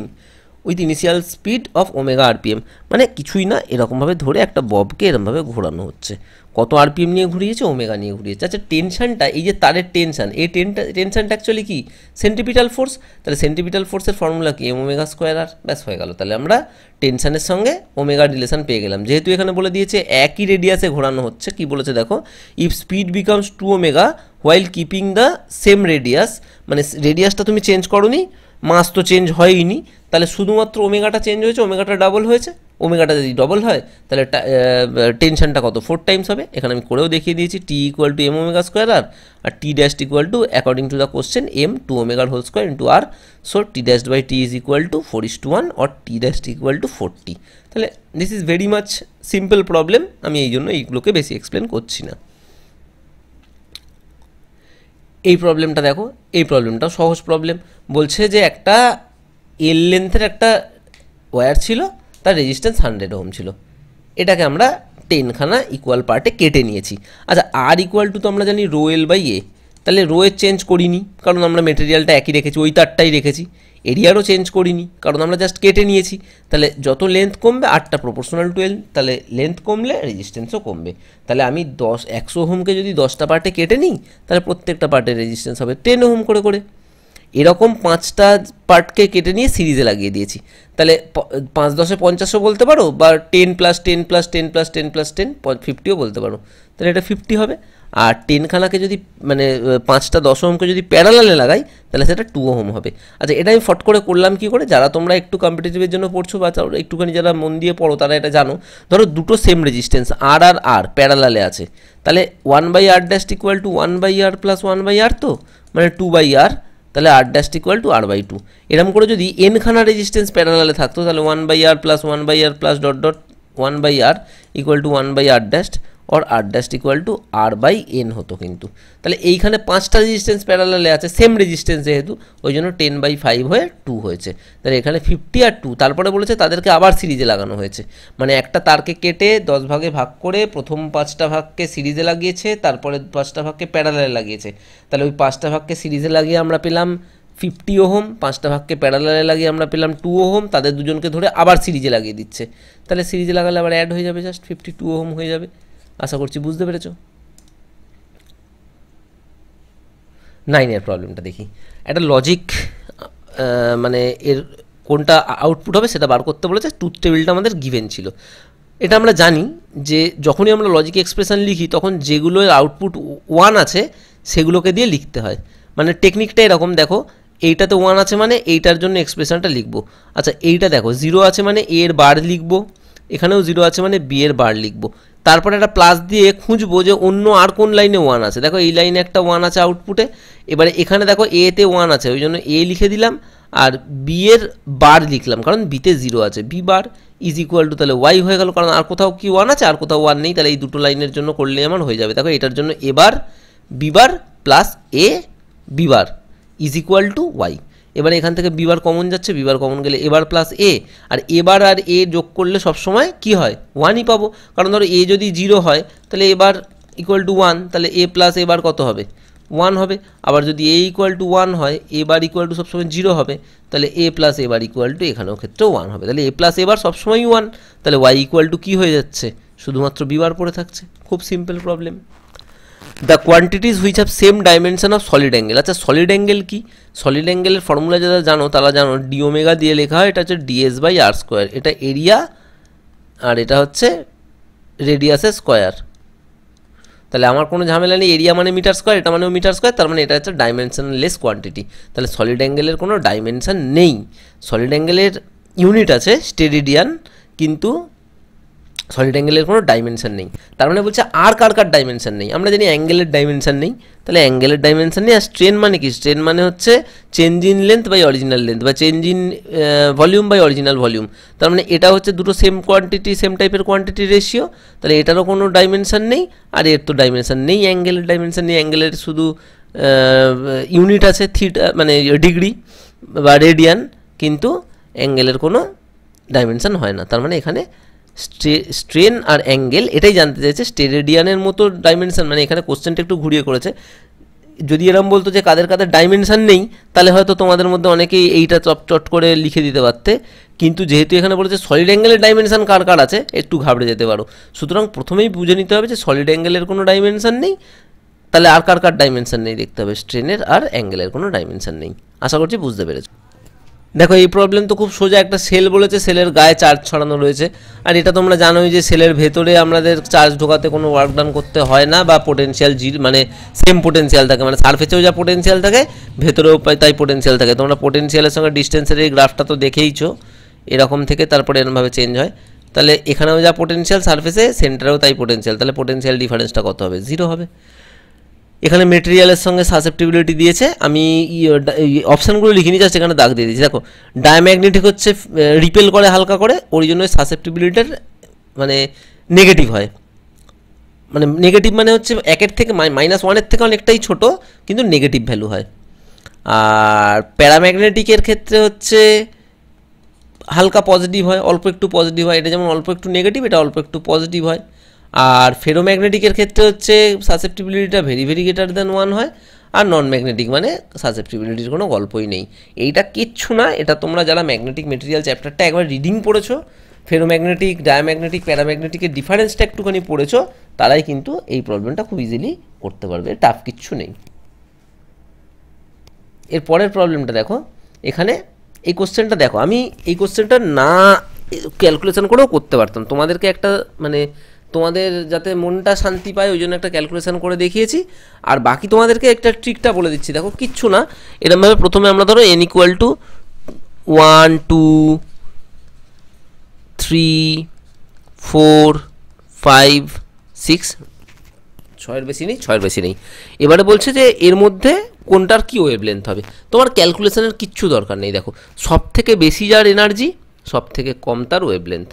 with initial speed of omega RPM. মানে কিছুই না, এরকমভাবে ধরে একটা ববকে এরকমভাবে ঘোরানো হচ্ছে। কত আরপিএম নিয়ে ঘুরিয়েছে? ওমেগা নিয়ে ঘুরিয়েছে। আচ্ছা, টেনশনটা, এই যে তারের টেনশন, এই টেনশনটা অ্যাকচুয়ালি কি? Centripetal force. তাহলে সেন্ট্রিপিটাল ফোর্সের ফর্মুলা কি? এম ওমেগা স্কোয়ার আর, ব্যাস হয়ে গেল। তাহলে আমরা টেনশনের সঙ্গে ওমেগার রিলেশন পেয়ে গেলাম। যেহেতু এখানে বলে দিয়েছে একই রেডিয়াসে ঘোরানো হচ্ছে, কি বলেছে দেখো, if speed becomes 2 omega while keeping the same radius, মানে রেডিয়াসটা তুমি চেঞ্জ করোনি, মাস তো চেঞ্জ হয়ইনি, তাহলে শুধুমাত্র ওমেগাটা চেঞ্জ হয়েছে, ওমেগাটা ডাবল হয়েছে। ওমেগাটা যদি ডবল হয়, তাহলে টেনশনটা কত? 4 টাইমস হবে। এখানে আমি করেও দেখিয়ে দিয়েছি, T equal to M omega square R T dash equal to according to the question M 2 ওমেগার whole square into R. So T dash by T is equal to 4:1 or T dash equal to 40। তাহলে this is very much simple problem, আমি এই জন্য এইগুলোকে বেশি এক্সপ্লেন করছি না। এই প্রবলেমটা দেখো, এই প্রবলেমটাও সহজ প্রবলেম। বলছে যে একটা এল লেন্থের একটা ওয়্যার ছিল, তার রেজিস্ট্যান্স 100 ওহম ছিল। এটাকে আমরা 10খানা ইকুয়াল পার্টে কেটে নিয়েছি। আচ্ছা, আর ইকুয়াল টু তো আমরা জানি রো এল বাই এ। তাহলে রো এর চেঞ্জ করিনি, কারণ আমরা মেটেরিয়ালটা একই রেখেছি, ওই তারটাই রেখেছি। এরিয়ারও চেঞ্জ করিনি, কারণ আমরা জাস্ট কেটে নিয়েছি। তাহলে যত লেন্থ কমবে, আরটা প্রপোর্শনাল টু এল, তাহলে লেন্থ কমলে রেজিস্ট্যান্সও কমবে। তাহলে আমি 100 ওহমকে যদি 10টা পার্টে কেটে নিই, তাহলে প্রত্যেকটা পার্টের রেজিস্ট্যান্স হবে 10 ওহম করে করে। এরকম 5টা পার্টকে কেটে নিয়ে সিরিজে লাগিয়ে দিয়েছি। তাহলে 5 10 50ও বলতে পারো, বা 10 প্লাস 10 প্লাস 10 প্লাস 10 প্লাস 10 50ও বলতে পারো। তাহলে এটা 50 হবে। আর 10খানাকে যদি মানে 5টা 10 ওহমকে যদি প্যারালালে লাগাই, তাহলে সেটা 2 ওহম হবে। আচ্ছা, এটা আমি ফট করে করলাম কি করে? যারা তোমরা একটু কম্পিটিটিভের জন্য পড়ছো বা একটুখানি যারা মন দিয়ে পড়ো, তারা এটা জানো। ধরো দুটো সেম রেজিস্ট্যান্স আর আর আর প্যারালালে আছে, তাহলে 1/r dash equal two 1/r plus 1/r, তো মানে 2/r। তাহলে আর ড্যাশ ইকুয়াল টু r/2। এরকম করে যদি এনখানা রেজিস্ট্যান্স প্যারালালে থাকতো, তাহলে 1/r plus 1/r plus dot dot 1/r equal to 1/r dash और আর ড্যাশ ইকুয়াল টু r/n হতো কিন্তু। তাহলে এইখানে 5টা রেজিস্ট্যান্স প্যারালালে আছে, সেম রেজিস্ট্যান্স যেহেতু, ওই জন্য 10/5 হয়ে 2 হয়েছে। তাহলে এখানে 50 আর 2, তারপরে বলেছে তাদেরকে আবার সিরিজে লাগানো হয়েছে। মানে একটা তারকে কেটে 10 ভাগে ভাগ করে প্রথম 5টা ভাগকে সিরিজে লাগিয়েছে, তারপরে 5টা ভাগকে প্যারালালে লাগিয়েছে। তাহলে ওই 5টা ভাগকে সিরিজে লাগিয়ে আমরা পেলাম 50 ওহম, 5টা ভাগকে প্যারালালে লাগিয়ে আমরা পেলাম 2 ওহম, তাদের দুজনকে ধরে আবার সিরিজে লাগিয়ে দিচ্ছে, তাহলে সিরিজে লাগালে আবার অ্যাড হয়ে যাবে, জাস্ট 52 ওহম হয়ে যাবে। আশা করছি বুঝতে পেরেছো। 9-এর প্রবলেমটা দেখি। একটা লজিক মানে এর কোনটা আউটপুট হবে সেটা বার করতে বলেছে, ট্রুথ টেবিলটা আমাদের গিভেন ছিল। এটা আমরা জানি যে যখনই আমরা লজিক এক্সপ্রেশন লিখি তখন যেগুলোর আউটপুট 1 আছে সেগুলোকে দিয়ে লিখতে হয়। মানে টেকনিকটা এরকম, দেখো এইটাতে 1 আছে মানে এইটার জন্য এক্সপ্রেশনটা লিখবো। আচ্ছা এইটা দেখো 0 আছে মানে এ এর বার লিখবো, এখানেও 0 আছে মানে বি এর বার লিখবো, তারপরে একটা প্লাস দিয়ে খুঁজবো যে অন্য আর কোন লাইনে 1 আছে। দেখো এই লাইনে একটা 1 আছে আউটপুটে, এবারে এখানে দেখো এতে 1 আছে, ওই জন্য এ লিখে দিলাম আর বি এর বার লিখলাম, কারণ বিতে 0 আছে, B bar is equal to তাহলে ওয়াই হয়ে গেল, কারণ আর কোথাও কি 1 আছে আর কোথাও 1 নেই, তাহলে এই দুটো লাইনের জন্য করলে আমার হয়ে যাবে। দেখো এটার জন্য A bar B bar plus A B bar is equal to Y. এবারে এখান থেকে বিবার কমন যাচ্ছে, বিবার কমন গেলে এবার প্লাস এ, আর এবার আর এ যোগ করলে সবসময় কি হয় 1ই পাবো, কারণ ধরো এ যদি 0 হয় তাহলে এবার ইকুয়াল টু 1, তাহলে এ প্লাস এবার কত হবে 1 হবে। আবার যদি এ ইকুয়াল টু 1 হয়, এবার ইকুয়াল টু সবসময় 0 হবে, তাহলে এ প্লাস এবার ইকুয়াল টু এখানেও ক্ষেত্রে 1 হবে, তাহলে এ প্লাস এবার সবসময়ই 1, তাহলে ওয়াই ইকুয়াল টু কী হয়ে যাচ্ছে, শুধুমাত্র বিবার পড়ে থাকছে। খুব simple problem. The quantities which have same dimension of solid angle. আচ্ছা সলিড অ্যাঙ্গেল কি? সলিড অ্যাঙ্গেলের ফর্মুলা যারা জানো তারা জানো, ডি ওমেগা দিয়ে লেখা হয়, এটা হচ্ছে ডিএস বাই আর স্কোয়ার, এটা এরিয়া আর এটা হচ্ছে রেডিয়াসের স্কোয়ার। তাহলে আমার কোনো ঝামেলা নেই, এরিয়া মানে মিটার স্কোয়ার, এটা মানেও মিটার স্কোয়ার, তার মানে এটা হচ্ছে ডাইমেনশনলেস কোয়ান্টিটি। তাহলে সলিড অ্যাঙ্গেলের কোনো ডাইমেনশন নেই, সলিড অ্যাঙ্গেলের ইউনিট আছে স্টেরেডিয়ান, কিন্তু সলিড অ্যাঙ্গেলের কোনো ডাইমেনশন নেই। তার মানে বলছে আর কার কার ডাইমেনশন নেই? আমরা জানি অ্যাঙ্গেলের ডাইমেনশন নেই, তাহলে অ্যাঙ্গেলের ডাইমেনশন নেই। আর স্ট্রেন মানে কি? স্ট্রেন মানে হচ্ছে change in length by original length, বা change in volume by original volume. তার মানে এটা হচ্ছে দুটো সেম কোয়ান্টিটি, সেম টাইপের কোয়ান্টিটি রেশিও, তাহলে এটারও কোনো ডাইমেনশন নেই, আর এর তো ডাইমেনশন নেই, অ্যাঙ্গেলের ডাইমেনশন নেই। অ্যাঙ্গেলের শুধু ইউনিট আছে থিটা মানে ডিগ্রি বা রেডিয়ান, কিন্তু অ্যাঙ্গেলের কোনো ডাইমেনশন হয় না। তার মানে এখানে স্ট্রেন আর অ্যাঙ্গেল এটাই জানতে চাইছে, স্টেরেডিয়ানের মতো ডাইমেনশন, মানে এখানে কোশ্চেনটা একটু ঘুরিয়ে করেছে। যদি এরম বলতো যে কাদের কাদের ডাইমেনশন নেই, তাহলে হয়তো তোমাদের মধ্যে অনেকেই এইটা চট করে লিখে দিতে পারতে, কিন্তু যেহেতু এখানে বলেছে সলিড অ্যাঙ্গেলের ডাইমেনশন কার কার আছে, একটু ঘাবড়ে যেতে পারো। সুতরাং প্রথমেই বুঝে নিতে হবে যে সলিড অ্যাঙ্গেলের কোনো ডাইমেনশন নেই, তাহলে আর কার কার ডাইমেনশন নেই দেখতে হবে, স্ট্রেনের আর অ্যাঙ্গেলের কোনো ডাইমেনশন নেই। আশা করছি বুঝতে পেরেছো। দেখো এই প্রবলেম তো খুব সোজা, একটা সেল বলেছে, সেলের গায়ে চার্জ ছড়ানো রয়েছে, আর এটা তোমরা জানোই যে সেলের ভেতরে আমাদের চার্জ ঢোকাতে কোনো ওয়ার্ক ডান করতে হয় না, বা পোটেনশিয়াল মানে সেম পোটেনশিয়াল থাকে, মানে সারফেসেও যা পোটেনশিয়াল থাকে ভেতরেও তাই পোটেনশিয়াল থাকে। তোমরা পোটেনশিয়ালের সঙ্গে ডিস্টেন্সের এই গ্রাফটা তো দেখেইছো, এরকম থেকে তারপরে এরকমভাবে চেঞ্জ হয়। তাহলে এখানেও যা পোটেনশিয়াল সারফেসে, সেন্টারেও তাই পোটেনশিয়াল, তাহলে পোটেনশিয়াল ডিফারেন্সটা কত হবে? 0 হবে। এখানে মেটেরিয়ালের সঙ্গে সাসেপ্টিবিলিটি দিয়েছে, আমি অপশানগুলো লিখিনি, জাস্ট এখানে দাগ দিয়ে দিয়েছি। দেখো ডায়াম্যাগনেটিক হচ্ছে রিপেল করে হালকা করে, ওই জন্য সাসেপ্টিবিলিটির মানে নেগেটিভ হয়, মানে নেগেটিভ মানে হচ্ছে 1-এর থেকে -1-এর থেকে অনেকটাই ছোট, কিন্তু নেগেটিভ ভ্যালু হয়। আর প্যারাম্যাগনেটিকের ক্ষেত্রে হচ্ছে হালকা পজিটিভ হয়, অল্প একটু পজিটিভ হয়, এটা যেমন অল্প একটু নেগেটিভ, এটা অল্প একটু পজিটিভ হয়। আর ফেরোম্যাগনেটিকের ক্ষেত্রে হচ্ছে সাসেপ্টিবিলিটিটা ভেরি গ্রেটার দ্যান 1 হয়, আর নন ম্যাগনেটিক মানে সাসেপ্টিবিলিটির কোনো গল্পই নেই। এইটা কিচ্ছু না, এটা তোমরা যারা ম্যাগনেটিক মেটেরিয়াল চ্যাপ্টারটা একবার রিডিং পড়েছো, ফেরোম্যাগনেটিক, ডায়াম্যাগনেটিক, প্যারাম্যাগনেটিকের ডিফারেন্সটা একটুখানি পড়েছো, তারাই কিন্তু এই প্রবলেমটা খুব ইজিলি করতে পারবে, টাফ কিচ্ছু নেই। এর পরের প্রবলেমটা দেখো, এখানে এই কোশ্চেনটা দেখো, আমি এই কোশ্চেনটা না ক্যালকুলেশন করেও করতে পারতাম, তোমাদেরকে একটা মানে তোমাদের যাতে মনটা শান্তি পায় ওই জন্য একটা ক্যালকুলেশন করে দেখিয়েছি, আর বাকি তোমাদেরকে একটা ট্রিকটা বলে দিচ্ছি। দেখো কিচ্ছু না, এরকমভাবে প্রথমে আমরা ধরো n ইকুয়াল টু 1 2 3 4 5 6, 6-এর বেশি নেই, 6-এর বেশি নেই। এবারে বলছে যে এর মধ্যে কোনটার কী ওয়েভলেন্থ হবে, তোমার ক্যালকুলেশনের কিচ্ছু দরকার নেই। দেখো সব থেকে বেশি যার এনার্জি, সব থেকে কম তার ওয়েভলেন্থ।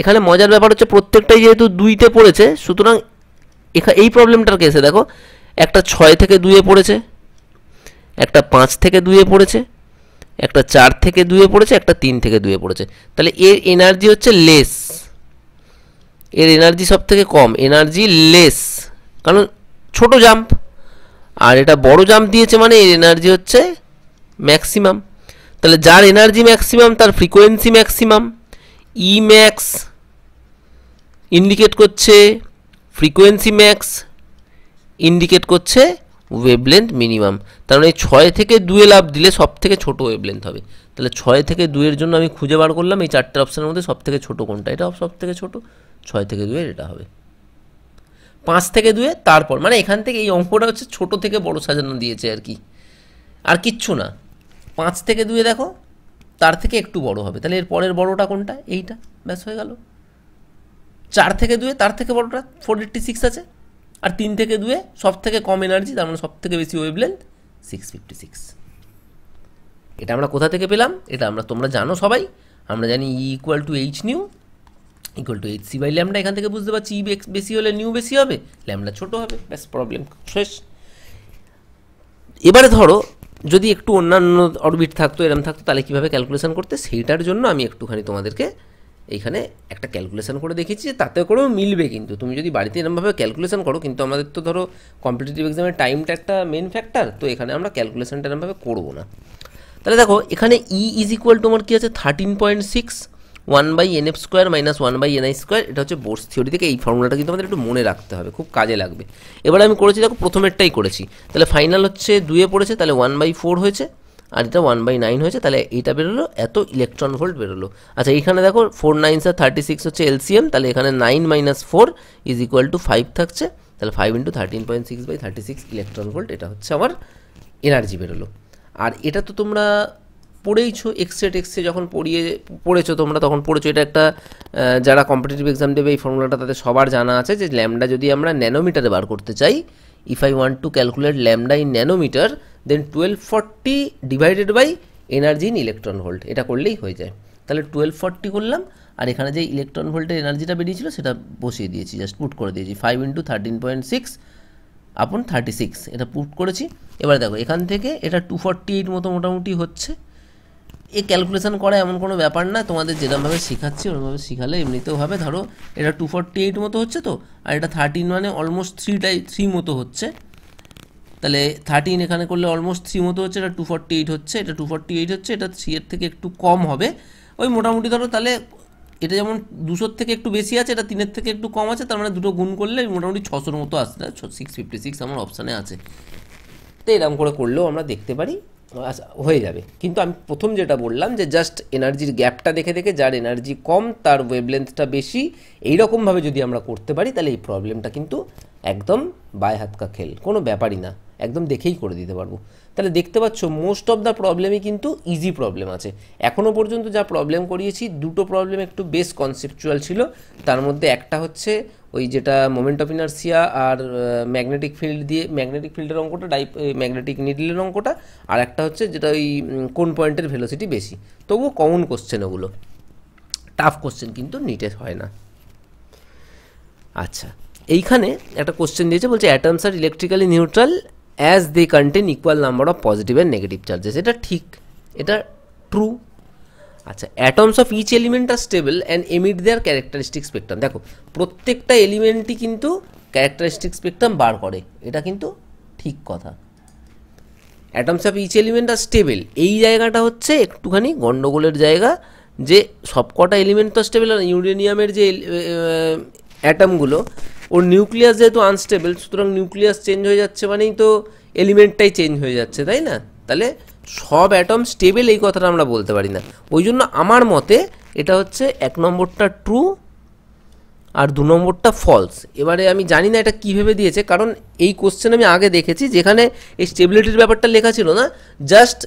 এখানে মজার ব্যাপার হচ্ছে প্রত্যেকটাই যেহেতু 2-তে পড়েছে, সুতরাং এই প্রবলেমটার কেসে দেখো একটা 6 থেকে 2-এ পড়েছে, একটা 5 থেকে 2-এ পড়েছে, একটা 4 থেকে 2-এ পড়েছে, একটা 3 থেকে 2-এ পড়েছে। তাহলে এর এনার্জি হচ্ছে লেস, এর এনার্জি সব থেকে কম, এনার্জি লেস, কারণ ছোট জাম্প। আর এটা বড় জাম্প দিয়েছে মানে এর এনার্জি হচ্ছে ম্যাক্সিমাম। তাহলে যার এনার্জি ম্যাক্সিমাম তার ফ্রিকোয়েন্সি ম্যাক্সিমাম। ই ম্যাক্স ইন্ডিকেট করছে ফ্রিকোয়েন্সি ম্যাক্স, ইন্ডিকেট করছে ওয়েভলেন্থ মিনিমাম। তার মানে 6 থেকে 2 লাভ দিলে সব থেকে ছোটো ওয়েভলেন্থ হবে। তাহলে 6 থেকে 2-এর জন্য আমি খুঁজে বার করলাম এই 4টে অপশানের মধ্যে সব থেকে ছোটো কোনটা, এটা সব থেকে ছোটো, 6 থেকে 2-এর এটা হবে। 5 থেকে 2-এ তারপর, মানে এখান থেকে এই অঙ্কটা হচ্ছে ছোটো থেকে বড় সাজানো দিয়েছে আর কি, আর কিচ্ছু না। 5 থেকে 2-এ দেখো তার থেকে একটু বড় হবে, তাহলে এর পরের বড়টা কোনটা, এইটা, ব্যাস হয়ে গেল। 4 থেকে 2-এ তার থেকে বড়টা 486 আছে, আর 3 থেকে 2-এ সব থেকে কম এনার্জি, তার মানে সব থেকে বেশি ওয়েভলেন্থ 656। এটা আমরা কোথা থেকে পেলাম, এটা তোমরা জানো সবাই, আমরা জানি E equal to H nu equal to H C by lambda. এখান থেকে বুঝতে পারছি ই বেশি হলে নিউ বেশি হবে, ল্যামডা ছোটো হবে, ব্যাস প্রবলেম শেষ। এবারে ধরো যদি একটু অন্যান্য অরবিট থাকতো, এরম থাকতো, তাহলে কীভাবে ক্যালকুলেশন করতে, সেইটার জন্য আমি একটুখানি তোমাদেরকে এইখানে একটা ক্যালকুলেশন করে দেখেছি, যে তাতে করেও মিলবে। কিন্তু তুমি যদি বাড়িতে এরমভাবে ক্যালকুলেশন করো, কিন্তু আমাদের তো ধরো কম্পিটিটিভ এক্সামের টাইমটা একটা মেন ফ্যাক্টর, তো এখানে আমরা ক্যালকুলেশনটা এরমভাবে করবো না। তাহলে দেখো এখানে ই ইজ ইকুয়াল টু আমার কী আছে 13.6 1/nf² - 1/ni²। এটা হচ্ছে বোর্স থিওরি থেকে, এই ফর্মুলাটা কিন্তু আমাদের একটু মনে রাখতে হবে, খুব কাজে লাগবে। এবারে আমি করেছি দেখো প্রথমেরটাই করেছি, তাহলে ফাইনাল হচ্ছে 2-এ পড়েছে, তাহলে 1/4 হয়েছে, আর এটা 1/9 হয়েছে, তাহলে এইটা বেরোলো এত ইলেকট্রন ভোল্ট বেরোলো। আচ্ছা এইখানে দেখো 4 9 36 হচ্ছে এলসিএম, তাহলে এখানে 9 - 4 ইজ ইকুয়াল টু 5 থাকছে, তাহলে 5 × 13.6/36 ইলেকট্রন ভোল্ট, এটা হচ্ছে আমার এনার্জি বেরোলো। আর এটা তো তোমরা পড়েইছো, এক্সে যখন পড়েছো তোমরা, তখন পড়েছো এটা একটা, যারা কম্পিটিটিভ এক্সাম দেবে এই ফর্মুলাটা তাদের সবার জানা আছে, যে ল্যামডা যদি আমরা ন্যানোমিটারে বার করতে চাই, if I want to calculate lambda in nanometre, then 1240 divided by energy in electron volt, এটা করলেই হয়ে যায়। তাহলে 1240 করলাম, আর এখানে যে ইলেকট্রন ভোল্টের এনার্জিটা বেরিয়েছিল সেটা বসিয়ে দিয়েছি, জাস্ট পুট করে দিয়েছি 5 × 13.6/36, এটা পুট করেছি। এবার দেখো এখান থেকে এটা 248 মতো মোটামুটি হচ্ছে। এই ক্যালকুলেশন করা এমন কোনো ব্যাপার না, তোমাদের যেরকমভাবে শেখাচ্ছি ওরকমভাবে শেখালে এমনিতেও হবে। ধরো এটা 248 মতো হচ্ছে তো, আর এটা 13 মানে অলমোস্ট 3 মতো হচ্ছে, তাহলে 13 এখানে করলে অলমোস্ট 3 মতো হচ্ছে, এটা 248 হচ্ছে, এটা 248 হচ্ছে, এটা 3-এর থেকে একটু কম হবে ওই মোটামুটি। ধরো তাহলে এটা যেমন 200-র থেকে একটু বেশি আছে, এটা 3-এর থেকে একটু কম আছে, তার মানে দুটো গুণ করলে মোটামুটি 600-র মতো আসছে, 656 আমার অপশানে আছে। তো এরকম করে করলেও আমরা দেখতে পারি, আচ্ছা হয়ে যাবে। কিন্তু আমি প্রথম যেটা বললাম, যে জাস্ট এনার্জির গ্যাপটা দেখে দেখে যার এনার্জি কম তার ওয়েভলেন্থটা বেশি, এইরকমভাবে যদি আমরা করতে পারি, তাহলে এই প্রবলেমটা কিন্তু একদম বায় হাত কা খেল, কোনো ব্যাপারই না, একদম দেখেই করে দিতে পারবো। তাহলে দেখতে পাচ্ছ মোস্ট অফ দ্য প্রবলেমই কিন্তু ইজি প্রবলেম আছে। এখনও পর্যন্ত যা প্রবলেম করিয়েছি, দুটো প্রবলেম একটু বেশ কনসেপচুয়াল ছিল। তার মধ্যে একটা হচ্ছে ওই যেটা মোমেন্ট অফ ইনার্সিয়া আর ম্যাগনেটিক ফিল্ড দিয়ে, ম্যাগনেটিক ফিল্ডের অঙ্কটা, ম্যাগনেটিক নিডলের অঙ্কটা, আর একটা হচ্ছে যেটা ওই কোন পয়েন্টের ভেলোসিটি বেশি। তবুও কমন কোশ্চেন ওগুলো, টাফ কোশ্চেন কিন্তু নিটে হয় না। আচ্ছা এইখানে একটা কোশ্চেন দিয়েছে, বলছে atoms are electrically neutral as they contain equal number of positive and negative charges. এটা ঠিক, এটা ট্রু। আচ্ছা atoms of each element are stable and emit their characteristic spectrum. দেখো প্রত্যেকটা এলিমেন্টই কিন্তু ক্যারেক্টারিস্টিক স্পেকট্রাম বার করে, এটা কিন্তু ঠিক কথা। Atoms of each element are stable, এই জায়গাটা হচ্ছে একটুখানি গন্ডগোলের জায়গা, যে সবকটা এলিমেন্ট তো স্টেবল। আর ইউরেনিয়ামের যে অ্যাটমগুলো, ওর নিউক্লিয়াস যেহেতু আনস্টেবল, সুতরাং নিউক্লিয়াস চেঞ্জ হয়ে যাচ্ছে মানেই তো এলিমেন্টটাই চেঞ্জ হয়ে যাচ্ছে, তাই না? তাহলে সব অ্যাটম স্টেবল এই কথাটা আমরা বলতে পারি না। ওই জন্য আমার মতে এটা হচ্ছে 1 নম্বরটা ট্রু আর 2 নম্বরটা ফলস। এবারে আমি জানি না এটা কী ভেবে দিয়েছে, কারণ এই কোশ্চেন আমি আগে দেখেছি যেখানে এই স্টেবিলিটির ব্যাপারটা লেখা ছিল না, জাস্ট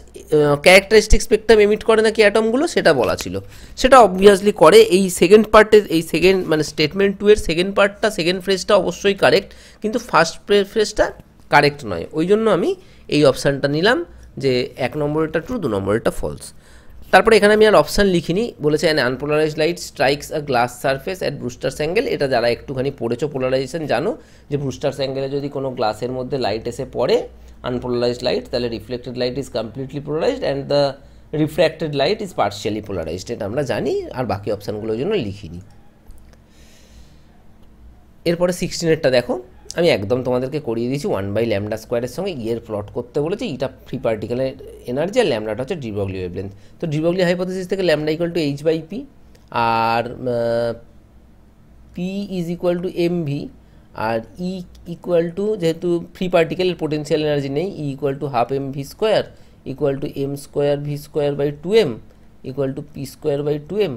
ক্যারেক্টারিস্টিক স্পেকট্রাম এমিট করে নাকি অ্যাটমগুলো, সেটা বলা ছিল। সেটা অবভিয়াসলি করে। এই সেকেন্ড পার্টের, এই সেকেন্ড মানে স্টেটমেন্ট 2 এর সেকেন্ড পার্টটা, সেকেন্ড ফ্রেজটা অবশ্যই কারেক্ট, কিন্তু ফার্স্ট ফ্রেজটা কারেক্ট নয়। ওই জন্য আমি এই অপশানটা নিলাম, যে 1 নম্বরটা ট্রু, 2 নম্বরটা ফলস। তারপরে এখানে আমি আর অপশান লিখিনি, বলেছে an unpolarized light strikes a glass surface at Brewster's angle. এটা যারা একটুখানি পড়েছো পোলারাইজেশন জানো, যে ব্রুস্টার্স অ্যাঙ্গেলে যদি কোনো গ্লাসের মধ্যে লাইট এসে পড়ে, আনপোলারাইজড লাইট, তাহলে reflected light is completely polarised and the refracted light is partially polarised. এটা আমরা জানি, আর বাকি অপশানগুলোর জন্য লিখিনি। এরপরে 16এরটা দেখো, আমি একদম তোমাদেরকে করিয়ে দিয়েছি 1/λ² সঙ্গে এর প্লট করতে বলেছি। এটা ফ্রি পার্টিকেলের এনার্জি আর ল্যামডাটা হচ্ছে ডি ব্রগলি ওয়েভলেন্থ। তো ডি ব্রগলি হাইপোথিসিস থেকে ল্যামডা ইকুয়াল টু h/p আর P is equal to mv আর ই ইকুয়াল টু, যেহেতু ফ্রি পার্টিকেলের পোটেন্সিয়াল এনার্জি নেই, E equal to half mv² equal to m²v²/2m equal to p²/2m।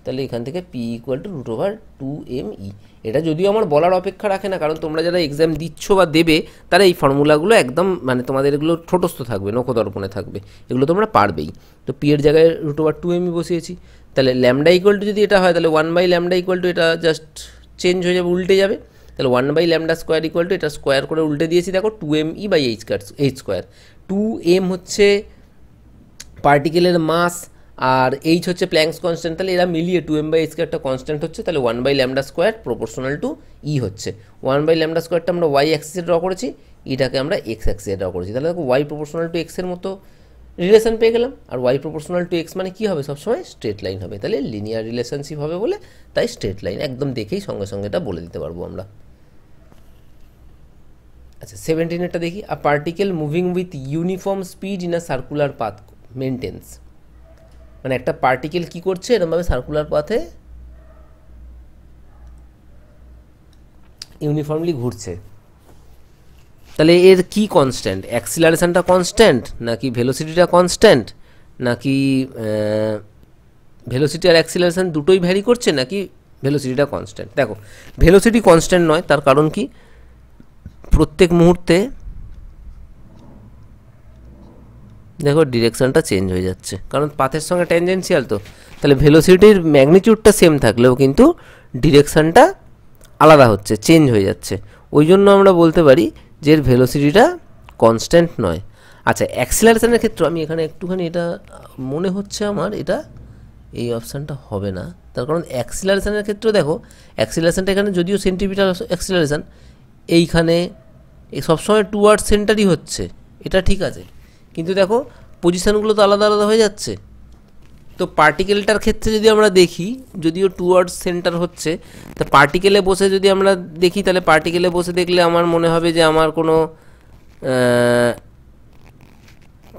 তাহলে এখান থেকে পি ইকুয়াল টু √2me। এটা যদিও আমার বলার অপেক্ষা রাখে না, কারণ তোমরা যারা এক্সাম দিচ্ছ বা দেবে তারা এই ফর্মুলাগুলো একদম মানে তোমাদের এগুলো ঠোঁটস্থ থাকবে, নখদর্পণে থাকবে, এগুলো তোমরা পারবেই। তো পি এর জায়গায় √2me বসিয়েছি। তাহলে ল্যামডা ইকুয়াল টু যদি এটা হয় তাহলে 1/λ ইকুয়াল টু এটা জাস্ট চেঞ্জ হয়ে যাবে, উল্টে যাবে। তাহলে 1/λ² ইকুয়াল টু এটা স্কোয়ার করে উল্টে দিয়েছি, দেখো 2me/h²। 2m হচ্ছে পার্টিকেলের মাস আর h হচ্ছে প্ল্যাঙ্কস কনস্ট্যান্ট। তাহলে এরা মিলিয়ে 2m/h² কনস্ট্যান্ট হচ্ছে, তাহলে 1/λ² প্রপোর্শনাল টু ই হচ্ছে। 1/λ² আমরা y অ্যাক্সিসে ড্র করেছি, এটাকে আমরা x অ্যাক্সিসে ড্র করেছি। তাহলে দেখো y প্রপোর্শনাল টু x এর মতো রিলেশন পেয়ে গেলাম। আর y প্রপোর্শনাল টু x মানে কী হবে, সবসময় স্ট্রেট লাইন হবে। তাহলে লিনিয়ার রিলেশনশিপ হবে বলে তাই স্ট্রেট লাইন, একদম দেখেই সঙ্গে সঙ্গে এটা বলে দিতে পারবো আমরা। আচ্ছা 17-এরটা দেখি। A particle moving with uniform speed in a circular path maintains. মানে একটা পার্টিকেল কী করছে, এরকমভাবে সার্কুলার পাথে ইউনিফর্মলি ঘুরছে। তাহলে এর কি কনস্ট্যান্ট, অ্যাক্সিলারেশনটা কনস্ট্যান্ট নাকি ভেলোসিটিটা কনস্ট্যান্ট, নাকি ভেলোসিটি আর অ্যাক্সিলারেশন দুটোই ভ্যারি করছে, নাকি ভেলোসিটিটা কনস্ট্যান্ট? দেখো ভেলোসিটি কনস্ট্যান্ট নয়, তার কারণ কি, প্রত্যেক মুহূর্তে দেখো ডিরেকশানটা চেঞ্জ হয়ে যাচ্ছে, কারণ পাথের সঙ্গে ট্যানজেন্সিয়াল। তো তাহলে ভেলোসিটির ম্যাগনিটিউডটা সেম থাকলেও কিন্তু ডিরেকশানটা আলাদা হচ্ছে, চেঞ্জ হয়ে যাচ্ছে। ওই জন্য আমরা বলতে পারি যে এর ভেলোসিটিটা কনস্ট্যান্ট নয়। আচ্ছা অ্যাক্সিলারেশনের ক্ষেত্রে আমি এখানে একটুখানি এটা মনে হচ্ছে আমার এটা এই অপশানটা হবে না, তার কারণ অ্যাক্সিলারেশনের ক্ষেত্রে দেখো অ্যাক্সিলারেশনটা এখানে যদিও সেন্টিমিটার অ্যাক্সিলারেশন, এইখানে সবসময় টুয়ার্ডস সেন্টারই হচ্ছে, এটা ঠিক আছে, কিন্তু দেখো পজিশানগুলো তো আলাদা আলাদা হয়ে যাচ্ছে। তো পার্টিকেলটার ক্ষেত্রে যদি আমরা দেখি, যদিও টুয়ার্ডস সেন্টার হচ্ছে, তা পার্টিকেলে বসে যদি আমরা দেখি, তাহলে পার্টিকেলে বসে দেখলে আমার মনে হবে যে আমার কোনো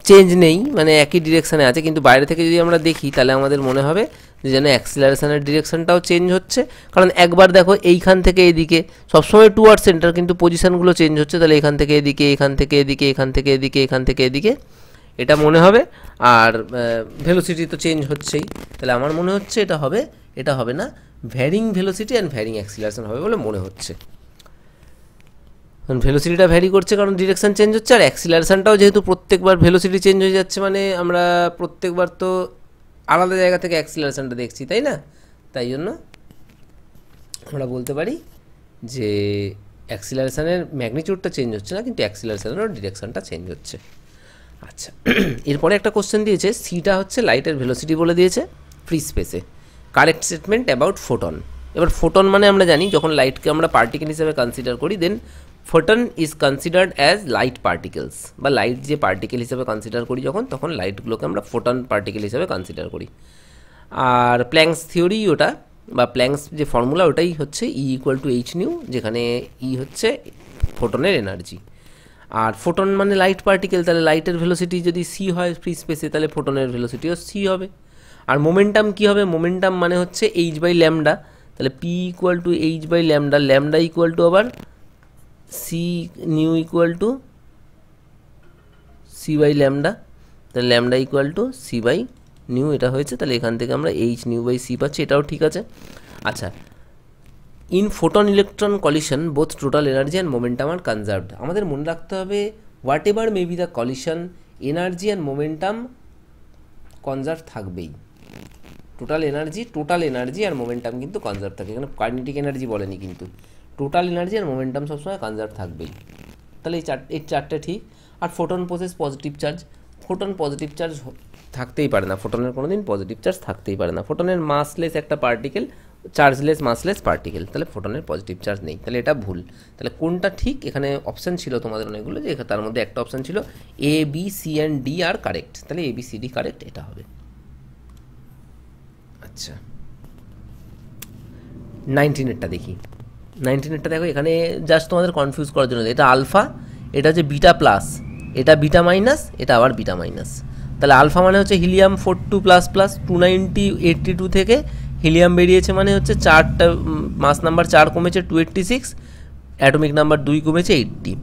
চেঞ্জ নেই, মানে একই ডিরেকশানে আছে। কিন্তু বাইরে থেকে যদি আমরা দেখি তাহলে আমাদের মনে হবে যে যেন অ্যাক্সিলারেশনের ডিরেকশনটাও চেঞ্জ হচ্ছে, কারণ একবার দেখো এইখান থেকে এদিকে সবসময় টুয়ার্ডস সেন্টার, কিন্তু পজিশানগুলো চেঞ্জ হচ্ছে। তাহলে এখান থেকে এদিকে, এখান থেকে এদিকে, এখান থেকে এদিকে, এখান থেকে এদিকে, এটা মনে হবে। আর ভেলোসিটি তো চেঞ্জ হচ্ছেই, তাহলে আমার মনে হচ্ছে এটা হবে, এটা হবে না, varying velocity and varying acceleration হবে বলে মনে হচ্ছে। কারণ ভেলোসিটিটা ভ্যারি করছে কারণ ডিরেকশন চেঞ্জ হচ্ছে, আর অ্যাক্সিলারেশনটাও যেহেতু প্রত্যেকবার ভেলোসিটি চেঞ্জ হয়ে যাচ্ছে, মানে আমরা প্রত্যেকবার তো আলাদা জায়গা থেকে অ্যাক্সিলারেশনটা দেখছি, তাই না? তাই জন্য আমরা বলতে পারি যে অ্যাক্সিলারেশনের ম্যাগনিটিউডটা চেঞ্জ হচ্ছে না, কিন্তু অ্যাক্সিলারেশনেরও ডিরেকশনটা চেঞ্জ হচ্ছে। আচ্ছা এরপরে একটা কোশ্চেন দিয়েছে, সিটা হচ্ছে লাইটের ভেলোসিটি বলে দিয়েছে ফ্রি স্পেসে। Correct statement about photon. এবার ফোটন মানে আমরা জানি যখন লাইটকে আমরা পার্টিকেল হিসেবে কনসিডার করি, then photon is considered as light particles, বা লাইট যে পার্টিকেল হিসেবে কনসিডার করি যখন, তখন লাইটগুলোকে আমরা ফোটন পার্টিকেল হিসেবে কনসিডার করি। আর প্ল্যাঙ্কস থিওরি ওটা, বা প্ল্যাঙ্কস যে ফর্মুলা ওটাই হচ্ছে ই ইকুয়াল টু এইচ নিউ, যেখানে ই হচ্ছে ফোটনের এনার্জি। আর ফোটন মানে লাইট পার্টিকেল, তাহলে লাইটের ভেলোসিটি যদি সি হয় ফ্রি স্পেসে, তাহলে ফোটনের ভেলোসিটিও সি হবে। আর মোমেন্টাম কী হবে, মোমেন্টাম মানে হচ্ছে h/λ, তাহলে P equal to h/λ, lambda equal to আবার C nu equal to c/λ, তাহলে ল্যামডা ইকুয়াল টু c/নিউ এটা হয়েছে। তাহলে এখান থেকে আমরা h/c পাচ্ছি, এটাও ঠিক আছে। আচ্ছা in photon electron collision both total energy and momentum are conserved. আমাদের মনে রাখতে হবে whatever may be the collision, energy and momentum conserve থাকবেই। টোটাল এনার্জি আর মোমেন্টাম কিন্তু কনজার্ভ থাকে, এখানে কাইনেটিক এনার্জি বলেনি, কিন্তু টোটাল এনার্জি আর মোমেন্টাম সবসময় কনজার্ভ থাকবেই। তাহলে এই চারটে ঠিক। আর photon possess positive charge, photon positive charge থাকতেই পারে না, ফোটনের কোনো দিন পজিটিভ চার্জ থাকতেই পারে না। ফোটনের মাসলেস একটা পার্টিকেল, চার্জলেস মাসলেস পার্টিকেল, তাহলে ফোটনের পজিটিভ চার্জ নেই, তাহলে এটা ভুল। তাহলে কোনটা ঠিক, এখানে অপশান ছিল তোমাদের অনেকগুলো, যে তার মধ্যে একটা অপশান ছিল A B C and D are correct, তাহলে A B C D correct, এটা হবে। আচ্ছা 19-এরটা দেখি। 19-এরটা দেখো, এখানে জাস্ট তোমাদের কনফিউজ করার জন্য, এটা আলফা, এটা হচ্ছে বিটা প্লাস, এটা বিটা মাইনাস, এটা আবার বিটা মাইনাস। তাহলে আলফা মানে হচ্ছে হিলিয়াম 42 প্লাস প্লাস 282 থেকে হিলিয়াম বেরিয়েছে, মানে হচ্ছে 4টা মাস নাম্বার 4 কমেছে 286, অ্যাটমিক নাম্বার 2 কমেছে 80।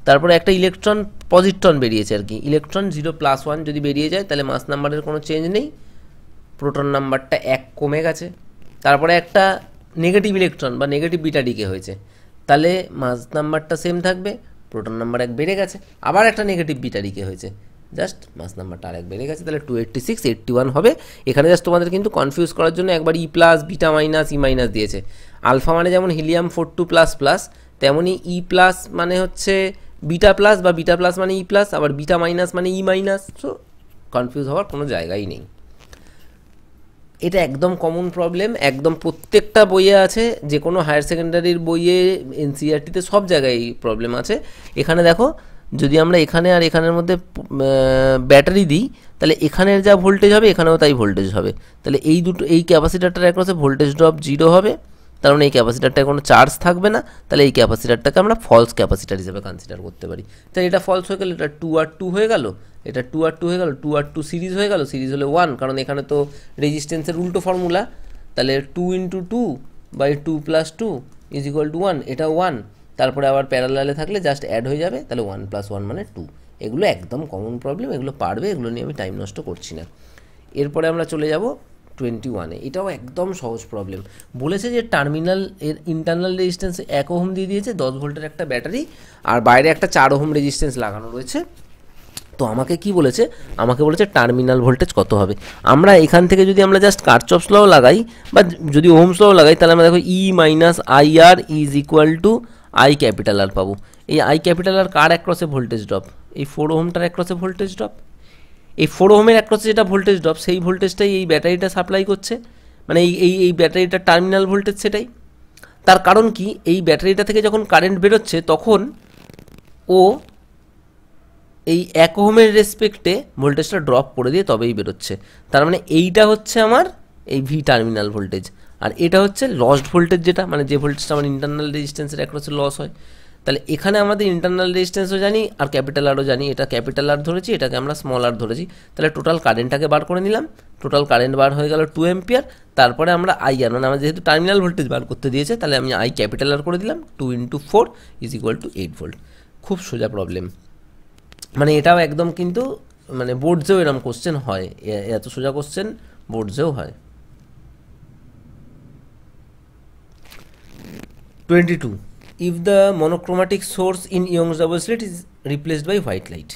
তারপরে একটা ইলেকট্রন পজিট্রন বেরিয়েছে আর কি, ইলেকট্রন 0+1 যদি বেরিয়ে যায় তাহলে মাস নাম্বারের কোনো চেঞ্জ নেই, প্রোটন নাম্বারটা 1 কমে গেছে। তারপরে একটা নেগেটিভ ইলেকট্রন বা নেগেটিভ বিটা ডিকে হয়েছে, তাহলে মাস নাম্বারটা সেম থাকবে, প্রোটন নাম্বার 1 বেড়ে গেছে। আবার একটা নেগেটিভ বিটা ডিকে হয়েছে, জাস্ট মাস নাম্বারটা আর 1 বেড়ে গেছে, তাহলে 286 81 হবে। এখানে জাস্ট তোমাদের কিন্তু কনফিউজ করার জন্য একবার ই plus beta minus E minus দিয়েছে। আলফা মানে যেমন হিলিয়াম 42 প্লাস প্লাস, তেমনই ই প্লাস মানে হচ্ছে বিটা প্লাস, বা বিটা প্লাস মানে ই প্লাস, আবার বিটা মাইনাস মানে ই মাইনাস। সো কনফিউজ হওয়ার কোনো জায়গাই নেই। এটা একদম কমন প্রবলেম, একদম প্রত্যেকটা বইয়ে আছে, যে কোনো হায়ার সেকেন্ডারির বইয়ে, এনসিইআরটিতে সব জায়গায় এই প্রবলেম আছে। এখানে দেখো, যদি আমরা এখানে আর এখানের মধ্যে ব্যাটারি দিই, তাহলে এখানের যা ভোল্টেজ হবে এখানেও তাই ভোল্টেজ হবে। তাহলে এই দুটো, এই ক্যাপাসিটারটার অ্যাক্রসে ভোল্টেজ ড্রপ 0 হবে, তার মানে এই ক্যাপাসিটারটায় কোনো চার্জ থাকবে না, তাহলে এই ক্যাপাসিটারটাকে আমরা ফলস ক্যাপাসিটার হিসেবে কনসিডার করতে পারি। তাহলে এটা ফলস হয়ে গেল, এটা 2R2 হয়ে গেল, এটা 2R2 হয়ে গেল, 2R2 সিরিজ হয়ে গেল, সিরিজ হলে 1, কারণ এখানে তো রেজিস্ট্যান্সের উল্টো ফর্মুলা, তাহলে 2 × 2/2 + 2 = 1, এটা 1। তারপরে আবার প্যারালালে থাকলে জাস্ট অ্যাড হয়ে যাবে, তাহলে 1 + 1 মানে 2। এগুলো একদম কমন প্রবলেম, এগুলো পারবে, এগুলো নিয়ে আমি টাইম নষ্ট করছি না। এরপরে আমরা চলে যাব 21-এ। এটাও একদম সহজ প্রবলেম। বলেছে যে টার্মিনাল এর ইন্টারনাল রেজিস্ট্যান্স 1 ওহম দিয়ে দিয়েছে, 10 ভোল্টের একটা ব্যাটারি, আর বাইরে একটা 4 ওহম রেজিস্ট্যান্স লাগানো রয়েছে। তো আমাকে কি বলেছে, আমাকে বলেছে টার্মিনাল ভোল্টেজ কত হবে। আমরা এখান থেকে যদি আমরা জাস্ট কারচফস ল লাগাই, বা যদি ওহমস ল লাগাই, তাহলে আমরা দেখো E minus IR is equal to I capital R পাবো। এই আই ক্যাপিটাল আর কার অ্যাক্রসে ভোল্টেজ ড্রপ, এই 4 ওহমটার অ্যাক্রসে ভোল্টেজ ড্রপ, এই 4 ওহমের অ্যাক্রসে যেটা ভোল্টেজ ড্রপ, সেই ভোল্টেজটাই এই ব্যাটারিটা সাপ্লাই করছে, মানে এই ব্যাটারিটার টার্মিনাল ভোল্টেজ সেটাই। তার কারণ কি, এই ব্যাটারিটা থেকে যখন কারেন্ট বেরোচ্ছে তখন ও এই 1 ওহমের রেসপেক্টে ভোল্টেজটা ড্রপ করে দিয়ে তবেই বেরোচ্ছে। তার মানে এইটা হচ্ছে আমার এই ভি টার্মিনাল ভোল্টেজ, আর এটা হচ্ছে লস্ট ভোল্টেজ, যেটা মানে যে ভোল্টেজটা আমার ইন্টারনাল রেজিস্ট্যান্সের অ্যাক্রসে লস হয়। তাহলে এখানে আমাদের ইন্টারনাল রেজিস্ট্যান্সও জানি আর ক্যাপিটাল আরও জানি, এটা ক্যাপিটাল আর ধরেছি, এটাকে আমরা স্মল আর ধরেছি। তাহলে টোটাল কারেন্টটাকে বার করে নিলাম, টোটাল কারেন্ট বার হয়ে গেল 2 অ্যাম্পিয়ার। তারপরে আমরা IR, মানে আমরা যেহেতু টার্মিনাল ভোল্টেজ বার করতে দিয়েছে, তাহলে আমি আই ক্যাপিটাল আর করে দিলাম, 2 × 4 = 8 ভোল্ট। খুব সোজা প্রবলেম, মানে এটাও একদম কিন্তু মানে বোর্ডসেও এরকম কোশ্চেন হয়, এত সোজা কোশ্চেন বোর্ডসেও হয়। 22, if the monochromatic source in Young's double slit is replaced by white light.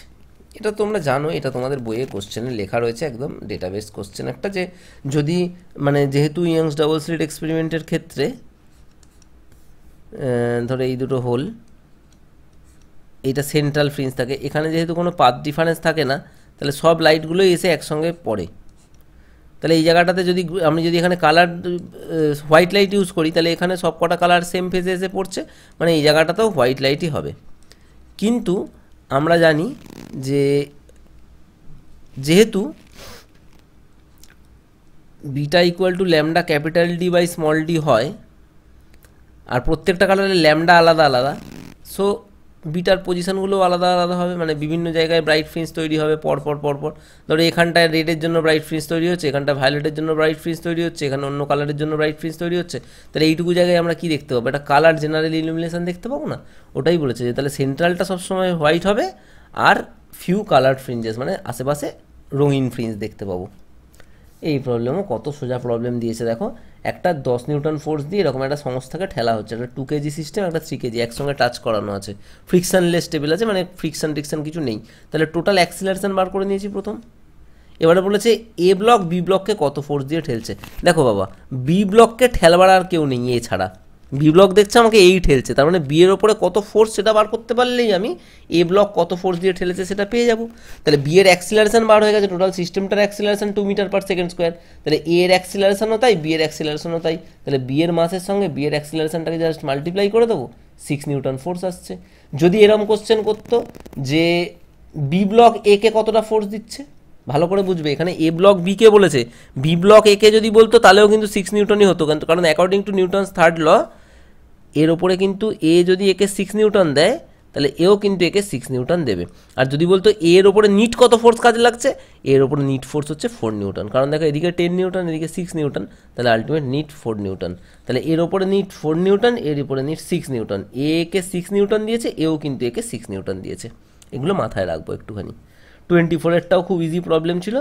এটা তোমরা জানো, এটা তোমাদের বইয়ে কোশ্চেনে লেখা রয়েছে, একদম ডেটাবেস কোশ্চেন একটা, যে যদি মানে যেহেতু ইয়ংস ডাবল স্লিট এক্সপেরিমেন্টের ক্ষেত্রে ধরো এই দুটো হোল, এইটা সেন্ট্রাল ফ্রিঞ্জ থাকে, এখানে যেহেতু কোনো পাথ ডিফারেন্স থাকে না, তাহলে সব লাইটগুলোই এসে একসঙ্গে পড়ে। তাহলে এই জায়গাটাতে যদি আমি যদি এখানে কালার হোয়াইট লাইট ইউজ করি, তাহলে এখানে সব কটা কালার সেম ফেজে এসে পড়ছে, মানে এই জায়গাটাতেও হোয়াইট লাইটই হবে। কিন্তু আমরা জানি যে যেহেতু beta equal to lambda capital D by small D হয়, আর প্রত্যেকটা কালারের ল্যামডা আলাদা আলাদা, সো বিটার পজিশনগুলো আলাদা আলাদা হবে, মানে বিভিন্ন জায়গায় ব্রাইট ফ্রিঞ্জ তৈরি হবে পরপর। ধরো এখানটায় রেডের জন্য ব্রাইট ফ্রিঞ্জ তৈরি হচ্ছে, এখানটা ভায়োলেটের জন্য ব্রাইট ফ্রিঞ্জ তৈরি হচ্ছে, এখানে অন্য কালারের জন্য ব্রাইট ফ্রিঞ্জ তৈরি হচ্ছে। তাহলে এইটুকু জায়গায় আমরা কি দেখতে পাবো, একটা কালার জেনারেল ইলুমিনেশন দেখতে পাবো না? ওটাই বলেছে যে তাহলে সেন্ট্রালটা সবসময় হোয়াইট হবে, আর ফিউ কালার ফ্রিঞ্জেস মানে আশেপাশে রঙিন ফ্রিঞ্জ দেখতে পাবো। এই প্রবলেমও কত সোজা প্রবলেম দিয়েছে দেখো, একটা 10 নিউটন ফোর্স দিয়ে এরকম একটা সংস্থাকে ঠেলা হচ্ছে, একটা 2 কেজি সিস্টেম, একটা 3 কেজি একসঙ্গে টাচ করানো আছে, ফ্রিকশনলেস টেবিল আছে, মানে ফ্রিকশন কিছু নেই। তাহলে টোটাল অ্যাক্সিলারেশন বার করে নিয়েছি প্রথম। এবারে বলেছে এ ব্লক বি ব্লককে কত ফোর্স দিয়ে ঠেলছে। দেখো বাবা, বি ব্লককে ঠেলবার আর কেউ নেই এ ছাড়া, বি ব্লক দেখছে আমাকে এই ঠেলছে, তার মানে বি এর ওপরে কত ফোর্স সেটা বার করতে পারলেই আমি এ ব্লক কত ফোর্স দিয়ে ঠেলেছে সেটা পেয়ে যাব। তাহলে বি এর অ্যাক্সিলারেশন বার হয়ে গেছে, টোটাল সিস্টেমটার অ্যাক্সিলারেশন 2 মিটার/সেকেন্ড স্কোয়ার। তাহলে এ এর অ্যাক্সিলারেশনও তাই, বি এর অ্যাক্সিলারেশনও তাই। তাহলে বি এর মাসের সঙ্গে বি এর অ্যাক্সিলারেশনটাকে জাস্ট মাল্টিপ্লাই করে দেবো, 6 নিউটন ফোর্স আসছে। যদি এরকম কোশ্চেন করতো যে বি ব্লক এ কে কতটা ফোর্স দিচ্ছে, ভালো করে বুঝবে, এখানে এ ব্লক বি কে বলেছে, বি ব্লক এ কে যদি বলতো তাহলেও কিন্তু 6 নিউটনই হতো, কারণ according to Newton's third law এর ওপরে কিন্তু এ যদি একে 6 নিউটন দেয় তাহলে এও কিন্তু একে 6 নিউটন দেবে। আর যদি বলতো এর ওপরে নিট কত ফোর্স কাজে লাগছে, এর ওপরে নিট ফোর্স হচ্ছে 4 নিউটন, কারণ দেখো এদিকে 10 নিউটন এদিকে 6 নিউটন, তাহলে আলটিমেট নিট 4 নিউটন। তাহলে এর ওপরে নিট 4 নিউটন, এর ওপরে নিট 6 নিউটন, একে 6 নিউটন দিয়েছে, এও কিন্তু একে 6 নিউটন দিয়েছে। এগুলো মাথায় রাখবো একটুখানি। 24-এরটাও খুব ইজি প্রবলেম ছিল,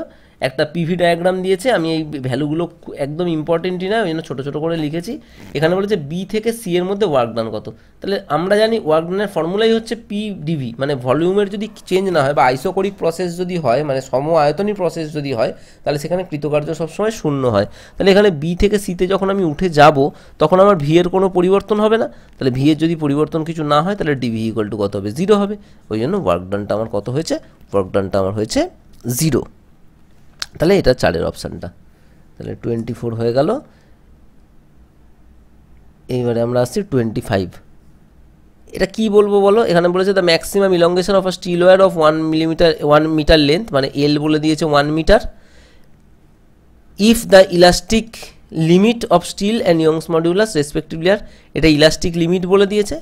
একটা পিভি ডায়াগ্রাম দিয়েছে, আমি এই ভ্যালুগুলো একদম ইম্পর্টেন্টই না ওই জন্য ছোটো ছোটো করে লিখেছি। এখানে বলেছে বি থেকে সি এর মধ্যে ওয়ার্ক ডান কত, তাহলে আমরা জানি ওয়ার্ক ডানের ফর্মুলাই হচ্ছে পি ডিভি, মানে ভলিউমের যদি চেঞ্জ না হয় বা আইসোকোরিক প্রসেস যদি হয়, মানে সম আয়তনী প্রসেস যদি হয়, তাহলে সেখানে কৃতকার্য সবসময় শূন্য হয়। তাহলে এখানে বি থেকে সিতে যখন আমি উঠে যাব তখন আমার ভি এর কোনো পরিবর্তন হবে না, তাহলে ভি এর যদি পরিবর্তন কিছু না হয় তাহলে ডিভি ইকুয়াল টু কত হবে, 0 হবে। ওই জন্য ওয়ার্ক ডানটা আমার কত হয়েছে, ওয়ার্ক ডানটা আমার হয়েছে 0। তাহলে এটা 4-এর অপশানটা, তাহলে 24 হয়ে গেল। এইবারে আমরা আসছি 25। এটা কি বলবো বলো, এখানে বলেছে the maximum elongation of a steel wire of 1 metre length, মানে এল বলে দিয়েছে 1 metre, if the elastic limit of steel and Young's modulus respectively are, এটা ইলাস্টিক লিমিট বলে দিয়েছে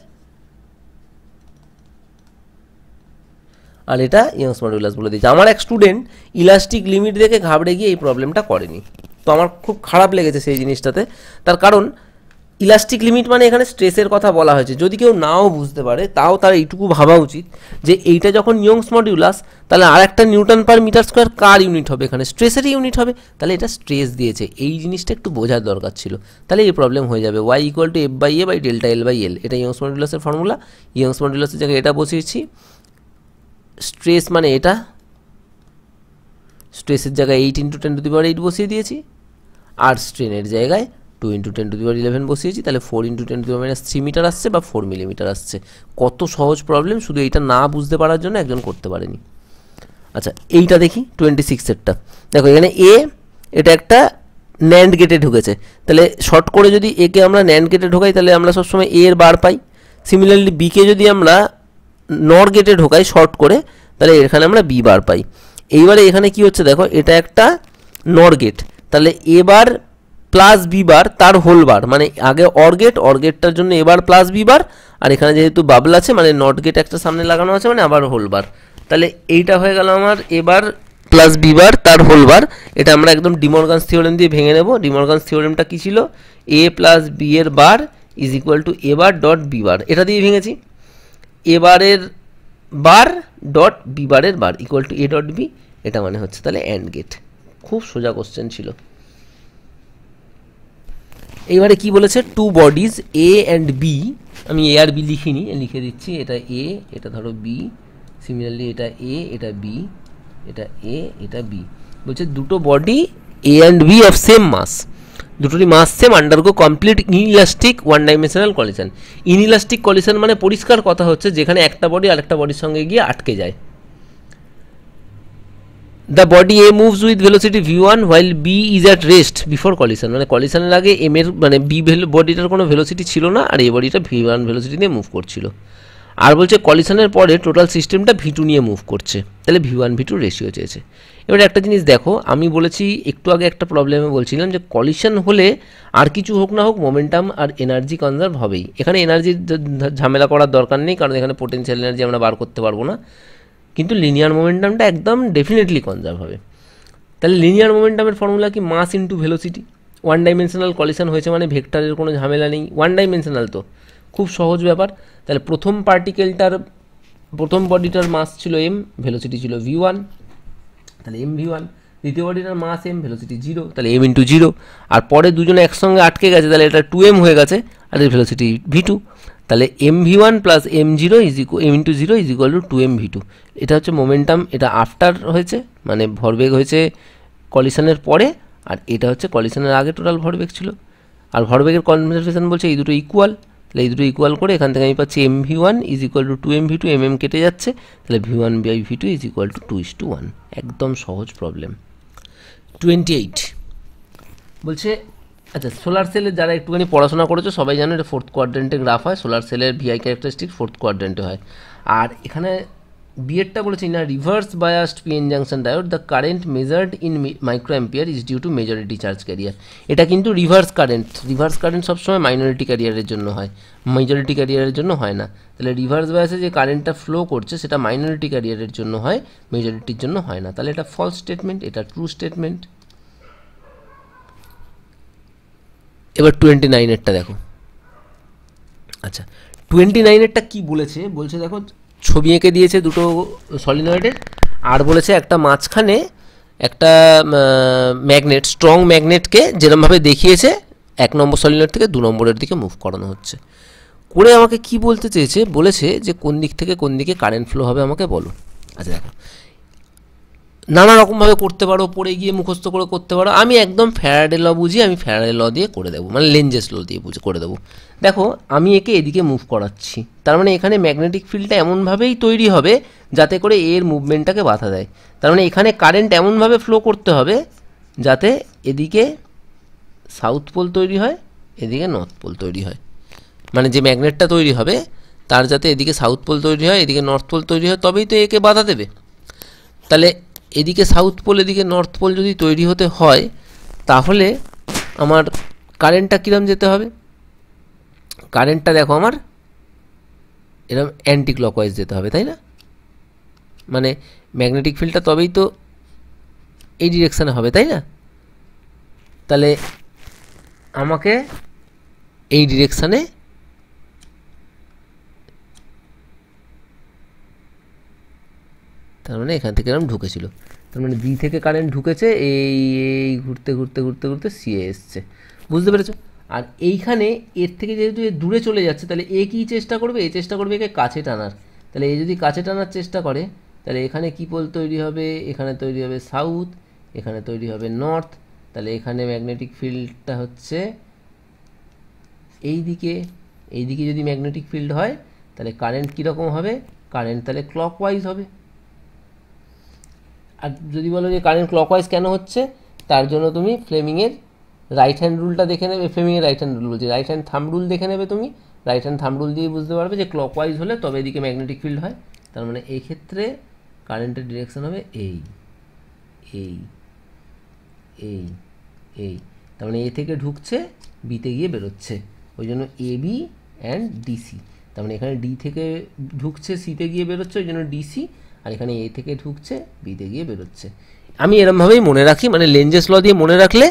আর এটা ইয়ংস মডিউলাস বলে দিয়েছে। আমার এক স্টুডেন্ট ইলাস্টিক লিমিট দেখে ঘাবড়ে গিয়ে এই প্রবলেমটা করেনি, তো আমার খুব খারাপ লেগেছে সেই জিনিসটাতে। তার কারণ ইলাস্টিক লিমিট মানে এখানে স্ট্রেসের কথা বলা হয়েছে, যদি কেউ নাও বুঝতে পারে তাও তার এইটুকু ভাবা উচিত যে এইটা যখন ইয়ংস মডিউলাস, তাহলে আর একটা নিউটন পার মিটার স্কোয়ার কার ইউনিট হবে, এখানে স্ট্রেসেরই ইউনিট হবে, তাহলে এটা স্ট্রেস দিয়েছে, এই জিনিসটা একটু বোঝার দরকার ছিল, তাহলে এই প্রবলেম হয়ে যাবে। Y equal to F by A by delta L by L, এটা ইয়ংস মডিউলাসের ফর্মুলা। ইয়ংস মডিউলাসের জায়গায় এটা বসিয়েছি, স্ট্রেস মানে এটা, স্ট্রেসের জায়গায় 8 × 10⁸ বসিয়ে দিয়েছি, আর স্ট্রেনের জায়গায় 2 × 10⁻11 বসিয়েছি, তাহলে 4 × 10⁻³ মিটার আসছে বা 4 মিলিমিটার আসছে। কত সহজ প্রবলেম, শুধু এইটা না বুঝতে পারার জন্য একজন করতে পারেনি। আচ্ছা এইটা দেখি 26-এরটা, দেখো এখানে এ এটা একটা ন্যান্ড গেটে ঢুকেছে, তাহলে শর্ট করে যদি একে আমরা ন্যান্ড গেটে ঢোকাই তাহলে আমরা সবসময় এ এর বার পাই। সিমিলারলি বিকে যদি আমরা নর গেটে ঢোকাই শর্ট করে, তাহলে এখানে আমরা বি বার পাই। এইবারে এখানে কি হচ্ছে দেখো, এটা একটা নর গেট, তাহলে এ বার প্লাস বি বার তার হোল বার, মানে আগে অর গেটটার জন্য এবার প্লাস বি বার, আর এখানে যেহেতু বাবল আছে মানে নট গেট একটা সামনে লাগানো আছে মানে আবার হোল বার, তাহলে এইটা হয়ে গেল আমার এবার প্লাস বি বার তার হোল বার। এটা আমরা একদম ডিমর্গানস থিওরেম দিয়ে ভেঙে নেব। ডিমর্গানস থিওরেমটা কি ছিল, এ প্লাস বি এর bar is equal to A bar dot B bar, এটা দিয়ে ভেঙেছি। এ বারের বার ডট বি বারের bar equal to A dot B, এটা মানে হচ্ছে তাহলে অ্যান্ড গেট। খুব সোজা কোশ্চেন ছিল। এইবারে কি বলেছে, two bodies A and B, আমি এ আর বি লিখিনি, লিখে দিচ্ছি, এটা এ এটা ধরো বি, সিমিলারলি এটা এ এটা বি, এটা এ এটা বি, বলছে দুটো body A and B of same mass, দুটোরই mass same, undergo complete inelastic one dimensional collision. Inelastic collision মানে পরিষ্কার কথা হচ্ছে যেখানে একটা বডি আরেকটা বডির সঙ্গে গিয়ে আটকে যায়। The body A moves with velocity v1 while b is at rest before collision, মানে কলিশনের আগে এম এর মানে বি বডিটার কোনো ভেলোসিটি ছিল না আর এই বডিটা v1 ভেলোসিটি নিয়ে মুভ করছিল। আর বলছে কলিশনের পরে টোটাল সিস্টেমটা v2 নিয়ে মুভ করছে, তাহলে v1 v2 রেশিও চেয়েছে। এবারে একটা জিনিস দেখো, আমি বলেছি একটু আগে একটা প্রবলেমে বলছিলাম যে কলিশন হলে আর কিছু হোক না হোক মোমেন্টাম আর এনার্জি কনজার্ভ হবেই। এখানে এনার্জির ঝামেলা করার দরকার নেই, কারণ এখানে পোটেনশিয়াল এনার্জি আমরা বার করতে পারবো না, কিন্তু লিনিয়ার মোমেন্টামটা একদম ডেফিনেটলি কনজার্ভ হবে। তাহলে লিনিয়ার মোমেন্টামের ফর্মুলা কি, mass into velocity. One dimensional collision হয়েছে মানে ভেক্টরের কোনো ঝামেলা নেই, ওয়ান ডাইমেনশনাল তো খুব সহজ ব্যাপার। তাহলে প্রথম পার্টিকেলটার প্রথম বডিটার মাস ছিল এম, ভেলোসিটি ছিল v1, তাহলে এম v1। দ্বিতীয় বডিটার মাস এম, ভেলোসিটি 0, তাহলে এম ইন্টু 0। আর পরে দুজনে একসঙ্গে আটকে গেছে, তাহলে এটা 2m হয়ে গেছে আর এর ভেলোসিটি v2, তাহলে M v1 plus M zero is equal M into 0 is equal to 2m v2। এটা হচ্ছে মোমেন্টাম, এটা আফটার হয়েছে মানে ভরবেগ হয়েছে কলিশনের পরে, আর এটা হচ্ছে কলিশনের আগে টোটাল ভরবেগ ছিল। আর ভরবেগের কনজারভেশন বলছে এই দুটো ইকুয়াল, তাহলে এই দুটো ইকুয়াল করে এখান থেকে আমি পাচ্ছি M v1 is equal to 2m v2, mm কেটে যাচ্ছে, তাহলে v1 by v2 is equal two 2:1। একদম সহজ প্রবলেম। 28 বলছে, আচ্ছা সোলার সেলের যারা একটুখানি পড়াশোনা করেছো সবাই জানো এটা ফোর্থ কোয়াড্রেন্টে গ্রাফ হয়, সোলার সেলের ভিআই ক্যারেক্টারিস্টিক ফোর্থ কোয়াড্রেন্টে হয়। আর এখানে বিয়েরটা বলেছে in a reverse biased PN junction diode the current measured in micro ampere is due to majority charge carrier. এটা কিন্তু রিভার্স কারেন্ট সবসময় মাইনরিটি ক্যারিয়ারের জন্য হয়, মেজরিটি ক্যারিয়ারের জন্য হয় না। তাহলে রিভার্স বায়াসে যে কারেন্টটা ফ্লো করছে সেটা মাইনরিটি ক্যারিয়ারের জন্য হয়, মেজরিটির জন্য হয় না। তাহলে এটা ফলস স্টেটমেন্ট, এটা ট্রু স্টেটমেন্ট। এবার 29-এরটা দেখো। আচ্ছা 29-এরটা কী বলেছে, বলছে দেখো ছবি এঁকে দিয়েছে দুটো সলিনয়েডের, আর বলেছে একটা মাঝখানে একটা ম্যাগনেট, স্ট্রং ম্যাগনেটকে যেরকমভাবে দেখিয়েছে 1 নম্বর সলিনয়েড থেকে 2 নম্বরের দিকে মুভ করানো হচ্ছে। করে আমাকে কি বলতে চেয়েছে, বলেছে যে কোন দিক থেকে কোন দিকে কারেন্ট ফ্লো হবে আমাকে বলো। আচ্ছা দেখো নানা রকমভাবে করতে পারো, পড়ে গিয়ে মুখস্থ করে করতে পারো, আমি একদম ফ্যারাডে ল বুঝি, আমি ফ্যারাডে ল দিয়ে করে দেবো, মানে লেঞ্জেস ল দিয়ে করে দেবো। দেখো আমি একে এদিকে মুভ করাচ্ছি, তার মানে এখানে ম্যাগনেটিক ফিল্ডটা এমনভাবেই তৈরি হবে যাতে করে এর মুভমেন্টটাকে বাধা দেয়। তার মানে এখানে কারেন্ট এমনভাবে ফ্লো করতে হবে যাতে এদিকে সাউথ পোল তৈরি হয়, এদিকে নর্থ পোল তৈরি হয়, মানে যে ম্যাগনেটটা তৈরি হবে তার যাতে এদিকে সাউথ পোল তৈরি হয়, এদিকে নর্থ পোল তৈরি হয়, তবেই তো একে বাধা দেবে। তাহলে এদিকে সাউথ পোল এদিকে নর্থ পোল যদি তৈরি হতে হয় তাহলে আমার কারেন্টটা কীরকম যেতে হবে, কারেন্টটা দেখো আমার এরকম অ্যান্টি ক্লকওয়াইজ যেতে হবে, তাই না? মানে ম্যাগনেটিক ফিল্ডটা তবেই তো এই ডিরেকশানে হবে, তাই না? তাহলে আমাকে এই ডিরেকশানে তার মানে এখান থেকে এরকম ঢুকেছিল, তার মানে বি থেকে কারেন্ট ঢুকেছে, এই ঘুরতে ঘুরতে ঘুরতে ঘুরতে সিএ এসছে, বুঝতে পেরেছো? আর এইখানে এর থেকে যেহেতু এ দূরে চলে যাচ্ছে তাহলে এ কী চেষ্টা করবে, এ চেষ্টা করবে একে কাছে টানার। তাহলে এ যদি কাছে টানার চেষ্টা করে তাহলে এখানে কী পোল তৈরি হবে, এখানে তৈরি হবে সাউথ, এখানে তৈরি হবে নর্থ। তাহলে এখানে ম্যাগনেটিক ফিল্ডটা হচ্ছে এইদিকে, এইদিকে যদি ম্যাগনেটিক ফিল্ড হয় তাহলে কারেন্ট কীরকম হবে, কারেন্ট তাহলে ক্লকওয়াইজ হবে। আর যদি বলো যে কারেন্ট ক্লকওয়াইজ কেন হচ্ছে, তার জন্য তুমি ফ্লেমিংয়ের রাইট হ্যান্ড রুলটা দেখে নেবে, ফ্লেমিংয়ের রাইট হ্যান্ড রুল বলছি, রাইট হ্যান্ড থাম্ব রুল দেখে নেবে তুমি, রাইট হ্যান্ড থাম্ব রুল দিয়ে বুঝতে পারবে যে ক্লকওয়াইজ হলে তবে এদিকে ম্যাগনেটিক ফিল্ড হয়। তার মানে এই ক্ষেত্রে কারেন্টের ডিরেকশন হবে এই এই এই এই, তার মানে এ থেকে ঢুকছে বিতে গিয়ে বেরোচ্ছে, ওই জন্য এ বি অ্যান্ড ডিসি। তার মানে এখানে ডি থেকে ঢুকছে সিতে গিয়ে বেরোচ্ছে, ওই জন্য ডিসি, আর এখানে এ থেকে ঢুকছে বিতে গিয়ে বেরোচ্ছে। আমি এরমভাবেই মনে রাখি, মানে লেঞ্জেস ল দিয়ে মনে রাখলে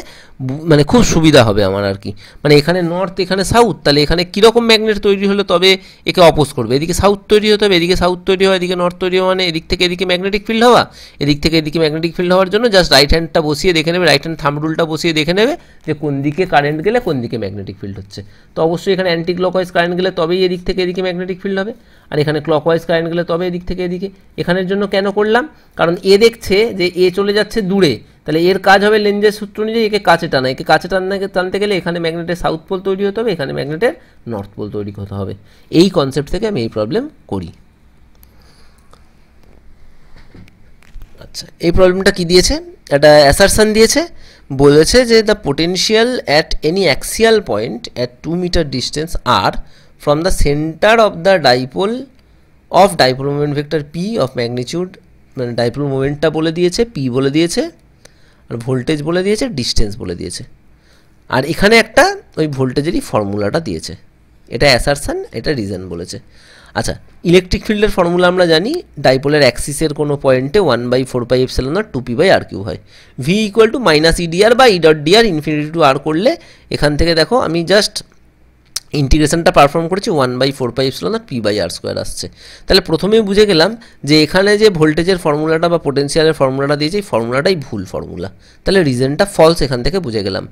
মানে খুব সুবিধা হবে আমার আর কি। মানে এখানে নর্থ এখানে সাউথ, তাহলে এখানে কীরকম ম্যাগনেট তৈরি হলে তবে একে অপোজ করবে, এদিকে সাউথ তৈরি হতে হবে, এদিকে সাউথ তৈরি হয়, এদিকে নর্থ তৈরি হয়, মানে এদিক থেকে এদিকে ম্যাগনেটিক ফিল্ড হওয়া, এদিক থেকে এদিকে ম্যাগনেটিক ফিল্ড হওয়ার জন্য জাস্ট রাইট হ্যান্ডটা বসিয়ে দেখে নেবে, রাইট হ্যান্ড থাম্ব রুলটা বসিয়ে দেখে নেবে যে কোন দিকে কারেন্ট গেলে কোন দিকে ম্যাগনেটিক ফিল্ড হচ্ছে। তো অবশ্যই এখানে অ্যান্টি ক্লকওয়াইজ কারেন্ট গেলে তবেই এদিক থেকে এদিকে ম্যাগনেটিক ফিল্ড হবে, আর এখানে ক্লকওয়াইজ কারেন্ট গেলে তবে এদিক থেকে এদিকে। এখানের জন্য কেন করলাম, কারণ এ দেখছে যে এ চলে যাচ্ছে দূরে, তাহলে এর কাজ হবে লেঞ্জের সূত্র অনুযায়ী একে কাছে টানা, একে কাছে টানতে গেলে এখানে ম্যাগনেটের সাউথ পোল তৈরি হতে হবে, এখানে ম্যাগনেটের নর্থ পোল তৈরি হতে হবে। এই কনসেপ্ট থেকে আমি এই প্রবলেম করি। আচ্ছা এই প্রবলেমটা কি দিয়েছে, একটা অ্যাসারশন দিয়েছে, বলেছে যে the potential at any axial point at 2 metre distance r from the centre of the dipole of dipole moment vector P of magnitude, মানে ডাইপোল মোমেন্টটা বলে দিয়েছে, পি বলে দিয়েছে, আর ভোল্টেজ বলে দিয়েছে, ডিস্টেন্স বলে দিয়েছে, আর এখানে একটা ওই ভোল্টেজেরই ফর্মুলাটা দিয়েছে। এটা অ্যাসারশন, এটা রিজন বলেছে। আচ্ছা ইলেকট্রিক ফিল্ডের ফর্মুলা আমরা জানি, ডাইপোলের অ্যাক্সিসের কোনো পয়েন্টে 1/4πε0 2p/r³ হয়। V equal to minus EDR বা E dot DR infinity to R করলে এখান থেকে দেখো আমি জাস্ট ইন্টিগ্রেশনটা পারফর্ম করেছি 1/4πε0 p/r² আসছে। তাহলে প্রথমেই বুঝে গেলাম যে এখানে যে ভোল্টেজের ফর্মুলাটা বা পোটেনশিয়ালের ফর্মুলাটা দিয়েছে এই ফর্মুলাটাই ভুল ফর্মুলা, তাহলে রিজনটা ফলস এখান থেকে বুঝে গেলাম।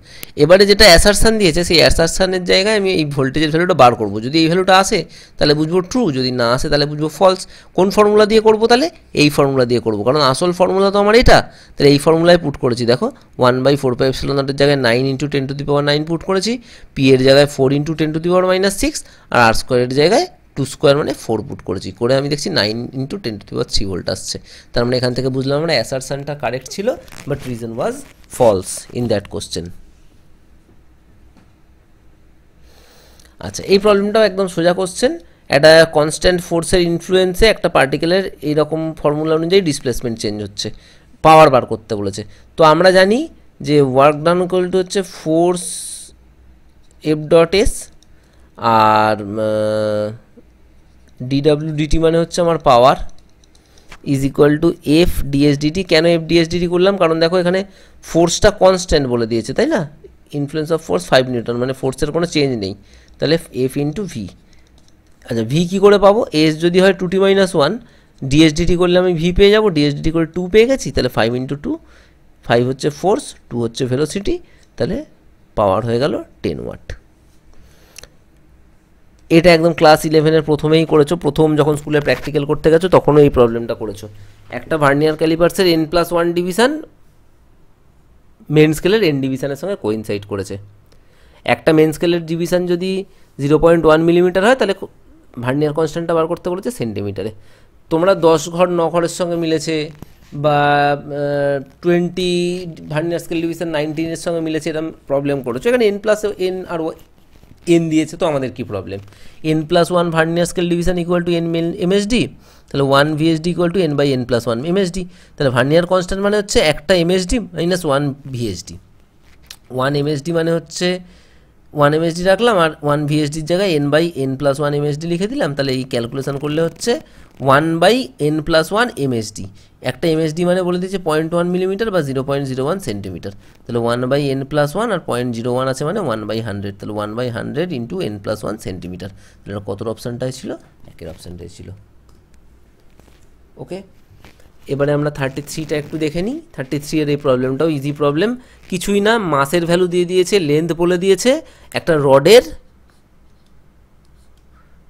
এবারে যেটা অ্যাসারশন দিয়েছে সেই অ্যাসারশনের জায়গায় আমি এই ভোল্টেজের ভ্যালুটা বার করব, যদি এই ভ্যালুটা আসে তাহলে বুঝবো ট্রু, যদি না আসে তাহলে বুঝবো ফলস। কোন ফর্মুলা দিয়ে করবো, তাহলে এই ফর্মুলা দিয়ে করবো, কারণ আসল ফর্মুলা তো আমার এটা, তাহলে এই ফর্মুলায় পুট করেছি। দেখো 1/4πε0 জায়গায় 9 × 10⁻9 পুট করেছি, পি এর জায়গায় 4 × 10⁻6, আর আর স্কোয়ারের জায়গায় 2 স্কোয়ার মানে 4 পুট করেছি, করে আমি দেখছি 9 × 10⁻3 ভোল্ট আসছে। তার মানে এখান থেকে বুঝলাম আমরা অ্যাসারশনটা কারেক্ট ছিল, but reason was false in that question. আচ্ছা এই প্রবলেমটাও একদম সোজা কোশ্চেন, একটা কনস্ট্যান্ট ফোর্সের ইনফ্লুয়েন্সে একটা পার্টিকেলের এইরকম ফর্মুলা অনুযায়ী ডিসপ্লেসমেন্ট চেঞ্জ হচ্ছে, পাওয়ার বার করতে বলেছে। তো আমরা জানি যে ওয়ার্ক ডান ইকুয়াল টু হচ্ছে ফোর্স এফ ডট এস, আর ডিডাব্লিউ ডিটি মানে হচ্ছে আমার power, is equal to F DSDT. কেন এফ ডিএসডিটি করলাম? কারণ দেখো এখানে ফোর্সটা কনস্ট্যান্ট বলে দিয়েছে, তাই না? ইনফ্লুয়েন্স অফ ফোর্স 5 নিউটন, মানে ফোর্সের কোনো চেঞ্জ নেই, তাহলে এফ ইন্টু ভি। আচ্ছা, ভি কী করে পাবো? এস যদি হয় 2t-1, ডিএসডিটি করলে আমি ভি পেয়ে যাবো, ডিএসডিটি করে 2 পেয়ে গেছি, তাহলে 5 ইন্টু 2, 5 হচ্ছে ফোর্স, 2 হচ্ছে ভেলোসিটি, তাহলে পাওয়ার হয়ে গেল 10 ওয়াট। এটা একদম ক্লাস 11-এর প্রথমেই করেছো, প্রথম যখন স্কুলে প্র্যাকটিক্যাল করতে গেছো তখনও এই প্রবলেমটা করেছো। একটা ভার্নিয়ার ক্যালিপার্সের n+1 ডিভিশন মেন স্কেলের n ডিভিশনের সঙ্গে কোইনসাইড করেছে। একটা মেন স্কেলের ডিভিশন যদি 0.1 মিলিমিটার হয় তাহলে ভার্নিয়ার কনস্ট্যান্টটা বার করতে বলেছে সেন্টিমিটারে। তোমরা 10 ঘর 9 ঘরের সঙ্গে মিলেছে, বা 20 ভার্নিয়ার স্কেল ডিভিশন 19-এর সঙ্গে মিলেছে, এরকম প্রবলেম করেছো। এখানে n+n আর n দিয়েছে, তো আমাদের কী problem? n+1 vernier scale division equal to n MSD, তাহলে 1 VSD equal to n by n+1 MSD. তাহলে ভার্নিয়ার কনস্ট্যান্ট মানে হচ্ছে একটা এমএসডি মাইনাস 1 ভিএসডি। 1 এমএসডি মানে হচ্ছে 1 এমএসডি রাখলাম, আর 1 ভিএসডির জায়গায় n বাই n+1 এমএসডি লিখে দিলাম। তাহলে এই ক্যালকুলেশন করলে হচ্ছে 1 বাই n+1 এমএসডি। একটা এমএসডি মানে বলে দিয়েছে 0.1 মিলিমিটার বা 0.01 সেন্টিমিটার। তাহলে 1 বাই n+1 আর 0.01 আছে মানে 1 বাই 100, তাহলে 1 বাই 100 ইন্টু n+1 সেন্টিমিটার। তাহলে কত অপশানটাই ছিল? একের অপশানটাই ছিল। ওকে, এবারে আমরা 33টা একটু দেখে নিই। 33 এর এই প্রবলেমটাও ইজি প্রবলেম, কিছুই না, মাসের ভ্যালু দিয়ে দিয়েছে, লেন্থ বলে দিয়েছে, একটা রডের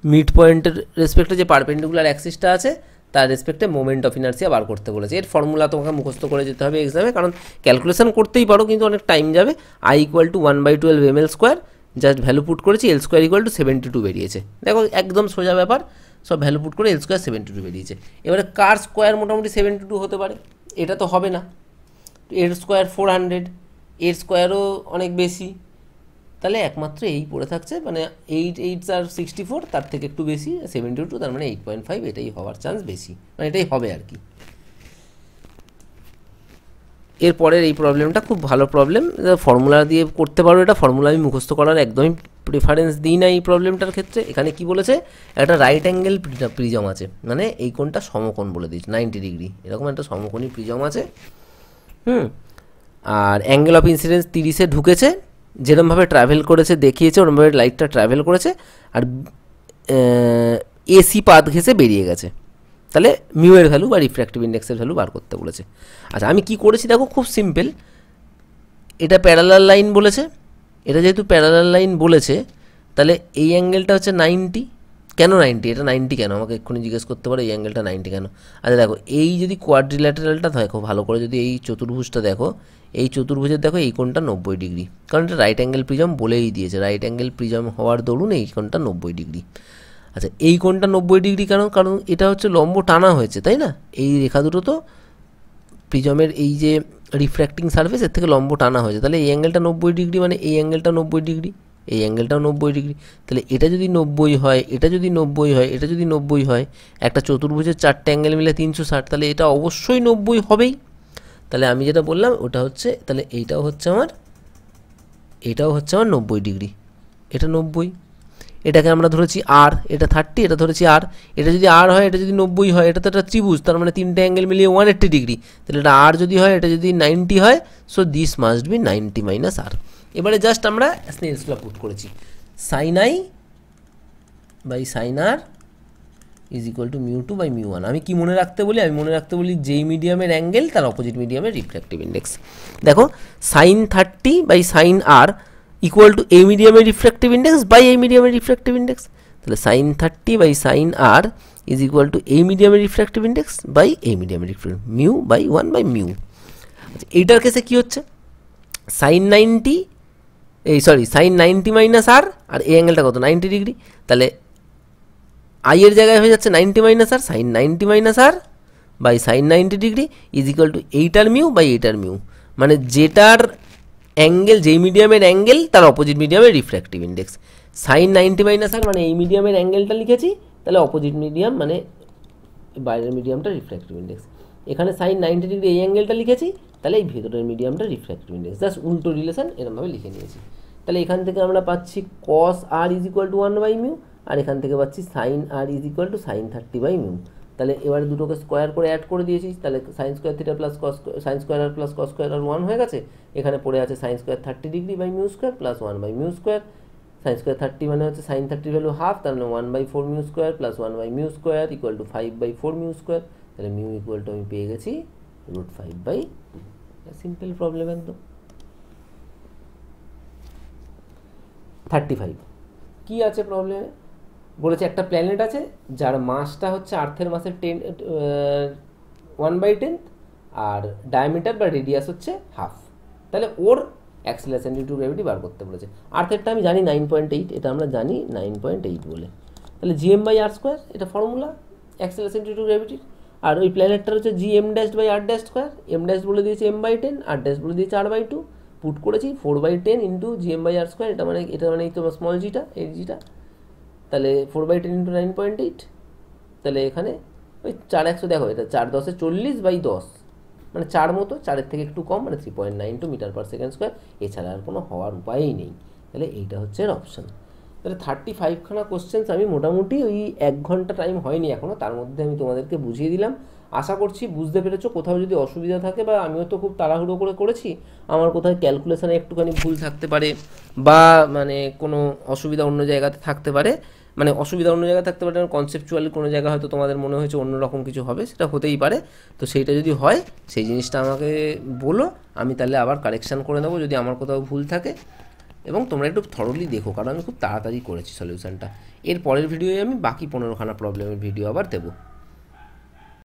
মিড পয়েন্টের রেসপেক্টে যে পারপেন্ডিকুলার অ্যাক্সিসটা আছে তার রেসপেক্টে মোমেন্ট অফ ইনার্সিয়া বার করতে বলেছে। এর ফর্মুলা তোমাকে মুখস্থ করে যেতে হবে এক্সামে, কারণ ক্যালকুলেশন করতেই পারো কিন্তু অনেক টাইম যাবে। I equal to 1/12 ml², just value put করেছি, L² ইকুয়াল টু 72 বেরিয়েছে। দেখো একদম সোজা ব্যাপার, সব ভ্যালু পুট করে L² 72 বেরিয়েছে। এবারে কার স্কোয়ার মোটামুটি 72 হতে পারে, এটা তো হবে না। এর স্কোয়ার 400, এর স্কোয়ারও অনেক বেশি, তাহলে একমাত্র এই পড়ে থাকছে, মানে 8 8 আর 64, তার থেকে একটু বেশি 72, তার মানে 8.5, এটাই হওয়ার চান্স বেশি, মানে এটাই হবে আর কি। এরপরের এই প্রবলেমটা খুব ভালো প্রবলেম, ফর্মুলা দিয়ে করতে পারো। এটা ফর্মুলা আমি মুখস্থ করার একদমই প্রেফারেন্স দিই না এই প্রবলেমটার ক্ষেত্রে। এখানে কি বলেছে? একটা রাইট অ্যাঙ্গেল প্রিজম আছে, মানে এই কোণটা সমকোণ বলে দিয়েছে 90 ডিগ্রি, এরকম একটা সমকোণী প্রিজম আছে। আর অ্যাঙ্গেল অফ ইনসিডেন্স 30-এ ঢুকেছে, যেরকমভাবে ট্রাভেল করেছে দেখিয়েছে ওরমভাবে লাইটটা ট্রাভেল করেছে, আর এসি পাথ ঘেসে বেরিয়ে গেছে। তাহলে মিউ এর ভ্যালু বা রিফ্র্যাক্টিভ ইন্ডেক্সের ভ্যালু বার করতে বলেছে। আচ্ছা, আমি কি করেছি দেখো, খুব সিম্পল। এটা প্যারালাল লাইন বলেছে, এটা যেহেতু প্যারালাল লাইন বলেছে তাহলে এই অ্যাঙ্গেলটা হচ্ছে 90। কেন 90? এটা 90 কেন আমাকে এক্ষুনি জিজ্ঞেস করতে পারো, এই অ্যাঙ্গেলটা 90 কেন? আচ্ছা দেখো, এই যদি কোয়াড্রিল্যাটারালটা দেখো ভালো করে, যদি এই চতুর্ভুজটা দেখো, এই চতুর্ভুজের দেখো এই কোণটা 90 ডিগ্রি, কারণ এটা রাইট অ্যাঙ্গেল প্রিজম বলেই দিয়েছে, রাইট অ্যাঙ্গেল প্রিজম হওয়ার দরুন এই কোণটা 90 ডিগ্রি। আচ্ছা, এই কোণটা 90 ডিগ্রি কেন? কারণ এটা হচ্ছে লম্ব টানা হয়েছে, তাই না? এই রেখা দুটো তো প্রিজমের এই যে রিফ্র্যাক্টিং সারফেস, এর থেকে লম্ব টানা হয়েছে, তাহলে এই অ্যাঙ্গেলটা 90 ডিগ্রি, মানে এই অ্যাঙ্গেলটা 90 ডিগ্রি, এই অ্যাঙ্গেলটাও 90 ডিগ্রি। তাহলে এটা যদি 90 হয়, এটা যদি 90 হয়, এটা যদি 90 হয়, একটা চতুর্ভুজের 4টে অ্যাঙ্গেল মিলে 360, তাহলে এটা অবশ্যই 90 হবেই। তাহলে আমি যেটা বললাম ওটা হচ্ছে, তাহলে এইটাও হচ্ছে আমার 90 ডিগ্রি, এটা 90। এটাকে আমরা ধরেছি আর, এটা 30, এটা ধরেছি আর। এটা যদি আর হয়, এটা যদি 90 হয়, এটা তো একটা ত্রিভুজ, তার মানে 3টে অ্যাঙ্গেল মিলিয়ে 180 ডিগ্রি। তাহলে এটা আর যদি হয়, এটা যদি 90 হয়, so this must be 90 minus R. এবারে জাস্ট আমরা স্নেলস ল পুট করেছি, sine I by sine R is equal to mu 2 by mu 1। আমি কি মনে রাখতে বলি? আমি মনে রাখতে বলি যেই মিডিয়ামের অ্যাঙ্গেল তার অপোজিট মিডিয়ামের রিফ্র্যাক্টিভ ইন্ডেক্স। দেখো, sine 30 by sine r equal to এই মিডিয়ামের রিফ্র্যাক্টিভ ইন্ডেক্স বাই এই মিডিয়ামের রিফ্র্যাক্টিভ ইন্ডেক্স। তাহলে sine 30 by sine R is equal to এই মিডিয়ামের রিফ্র্যাক্টিভ ইন্ডেক্স বাই এই মিডিয়ামের refractive mu by 1 by mu. আচ্ছা, এইটার কেসে কী হচ্ছে? সাইন 90 মাইনাস আর, আর এই অ্যাঙ্গেলটা কত? 90 ডিগ্রি। তাহলে আই এর জায়গায় হয়ে যাচ্ছে 90 minus r, sine 90 minus r by sine 90 degree is equal to এইটার মিউ বাই এইটার মিউ, মানে যেটার অ্যাঙ্গেল, যেই মিডিয়ামের অ্যাঙ্গেল তার অপোজিট মিডিয়ামের refractive index. Sine 90 minus r মানে এই মিডিয়ামের অ্যাঙ্গেলটা লিখেছি, তাহলে অপোজিট মিডিয়াম মানে বাইরের মিডিয়ামটা রিফ্র্যাক্টিভ ইন্ডেক্স। এখানে সাইন 90 ডিগ্রি এই অ্যাঙ্গেলটা লিখেছি, তাহলে এই ভেতরের মিডিয়ামটা রিফ্র্যাক্টিভ ইন্ডেক্স। জাস্ট উল্টো রিলেশন এরকমভাবে লিখে নিয়েছি। তাহলে এখান থেকে আমরা পাচ্ছি cos R is equal to 1/μ, আর এখান থেকে পাচ্ছি sine R is equal to sine 30/μ। তাহলে এবারে দুটোকে স্কোয়ার করে অ্যাড করে দিয়েছি, তাহলে sine square theta plus cos, sine square R plus cos square R 1 হয়ে গেছে। এখানে পড়ে আছে sine square 30 degree by mu square plus 1/μ square. Sine square 30 মানে হচ্ছে সাইন 30 ভ্যালু হাফ, তার মানে 1/4μ square plus 1/μ square equal to 5/4μ square. তাহলে মিউ ইকুয়াল টু আমি পেয়ে গেছি √5/2। সিম্পল প্রবলেম একদম। 35 কী আছে প্রবলেমে? বলেছে একটা প্ল্যানেট আছে যার মাসটা হচ্ছে আর্থের মাসের 1/10 আর ডায়ামিটার বা রেডিয়াস হচ্ছে হাফ। তাহলে ওর অ্যাক্সিলারেশন ডিউ টু গ্র্যাভিটি বার করতে বলেছে। আর্থেরটা আমি জানি 9.8, এটা আমরা জানি 9.8 বলে। তাহলে gm/r², এটা ফর্মুলা অ্যাক্সিলারেশন ডিউ টু গ্র্যাভিটির। আর ওই প্ল্যানেটটার হচ্ছে gm'/r'², m' বলে দিয়েছে m/10, r' বলে দিয়েছে r/2। পুট করেছি 4/10 ইন্টু gm/r², এটা মানে এই তো স্মল জিটা, এই জিটা। তাহলে 4/10 ইন্টু 9.8, তাহলে এখানে ওই 4×100, দেখো এটা 4×10 40/10, মানে 4 মতো, 4-এর থেকে একটু কম, মানে 3.92 মিটার পার সেকেন্ড স্কোয়ার। এছাড়া আর কোনো হওয়ার উপায়ই নেই। তাহলে এইটা হচ্ছে এর অপশান। তাহলে 35খানা কোশ্চেন্স আমি মোটামুটি ওই 1 ঘন্টা টাইম হয়নি এখনও, তার মধ্যে আমি তোমাদেরকে বুঝিয়ে দিলাম। আশা করছি বুঝতে পেরেছো। কোথাও যদি অসুবিধা থাকে, বা আমিও তো খুব তাড়াহুড়ো করে করেছি, আমার কোথাও ক্যালকুলেশানে একটুখানি ভুল থাকতে পারে, বা মানে কোনো অসুবিধা অন্য জায়গাতে থাকতে পারে, মানে কনসেপচুয়ালি কোনো জায়গায় হয়তো তোমাদের মনে হয়েছে অন্যরকম কিছু হবে, সেটা হতেই পারে। তো সেইটা যদি হয়, সেই জিনিসটা আমাকে বলো, আমি তাহলে আবার কারেকশান করে নেবো যদি আমার কোথাও ভুল থাকে। এবং তোমরা একটু থরলি দেখো, কারণ আমি খুব তাড়াতাড়ি করেছি সলিউশানটা। এর পরের ভিডিওয়ে আমি বাকি 15খানা প্রবলেমের ভিডিও আবার দেবো।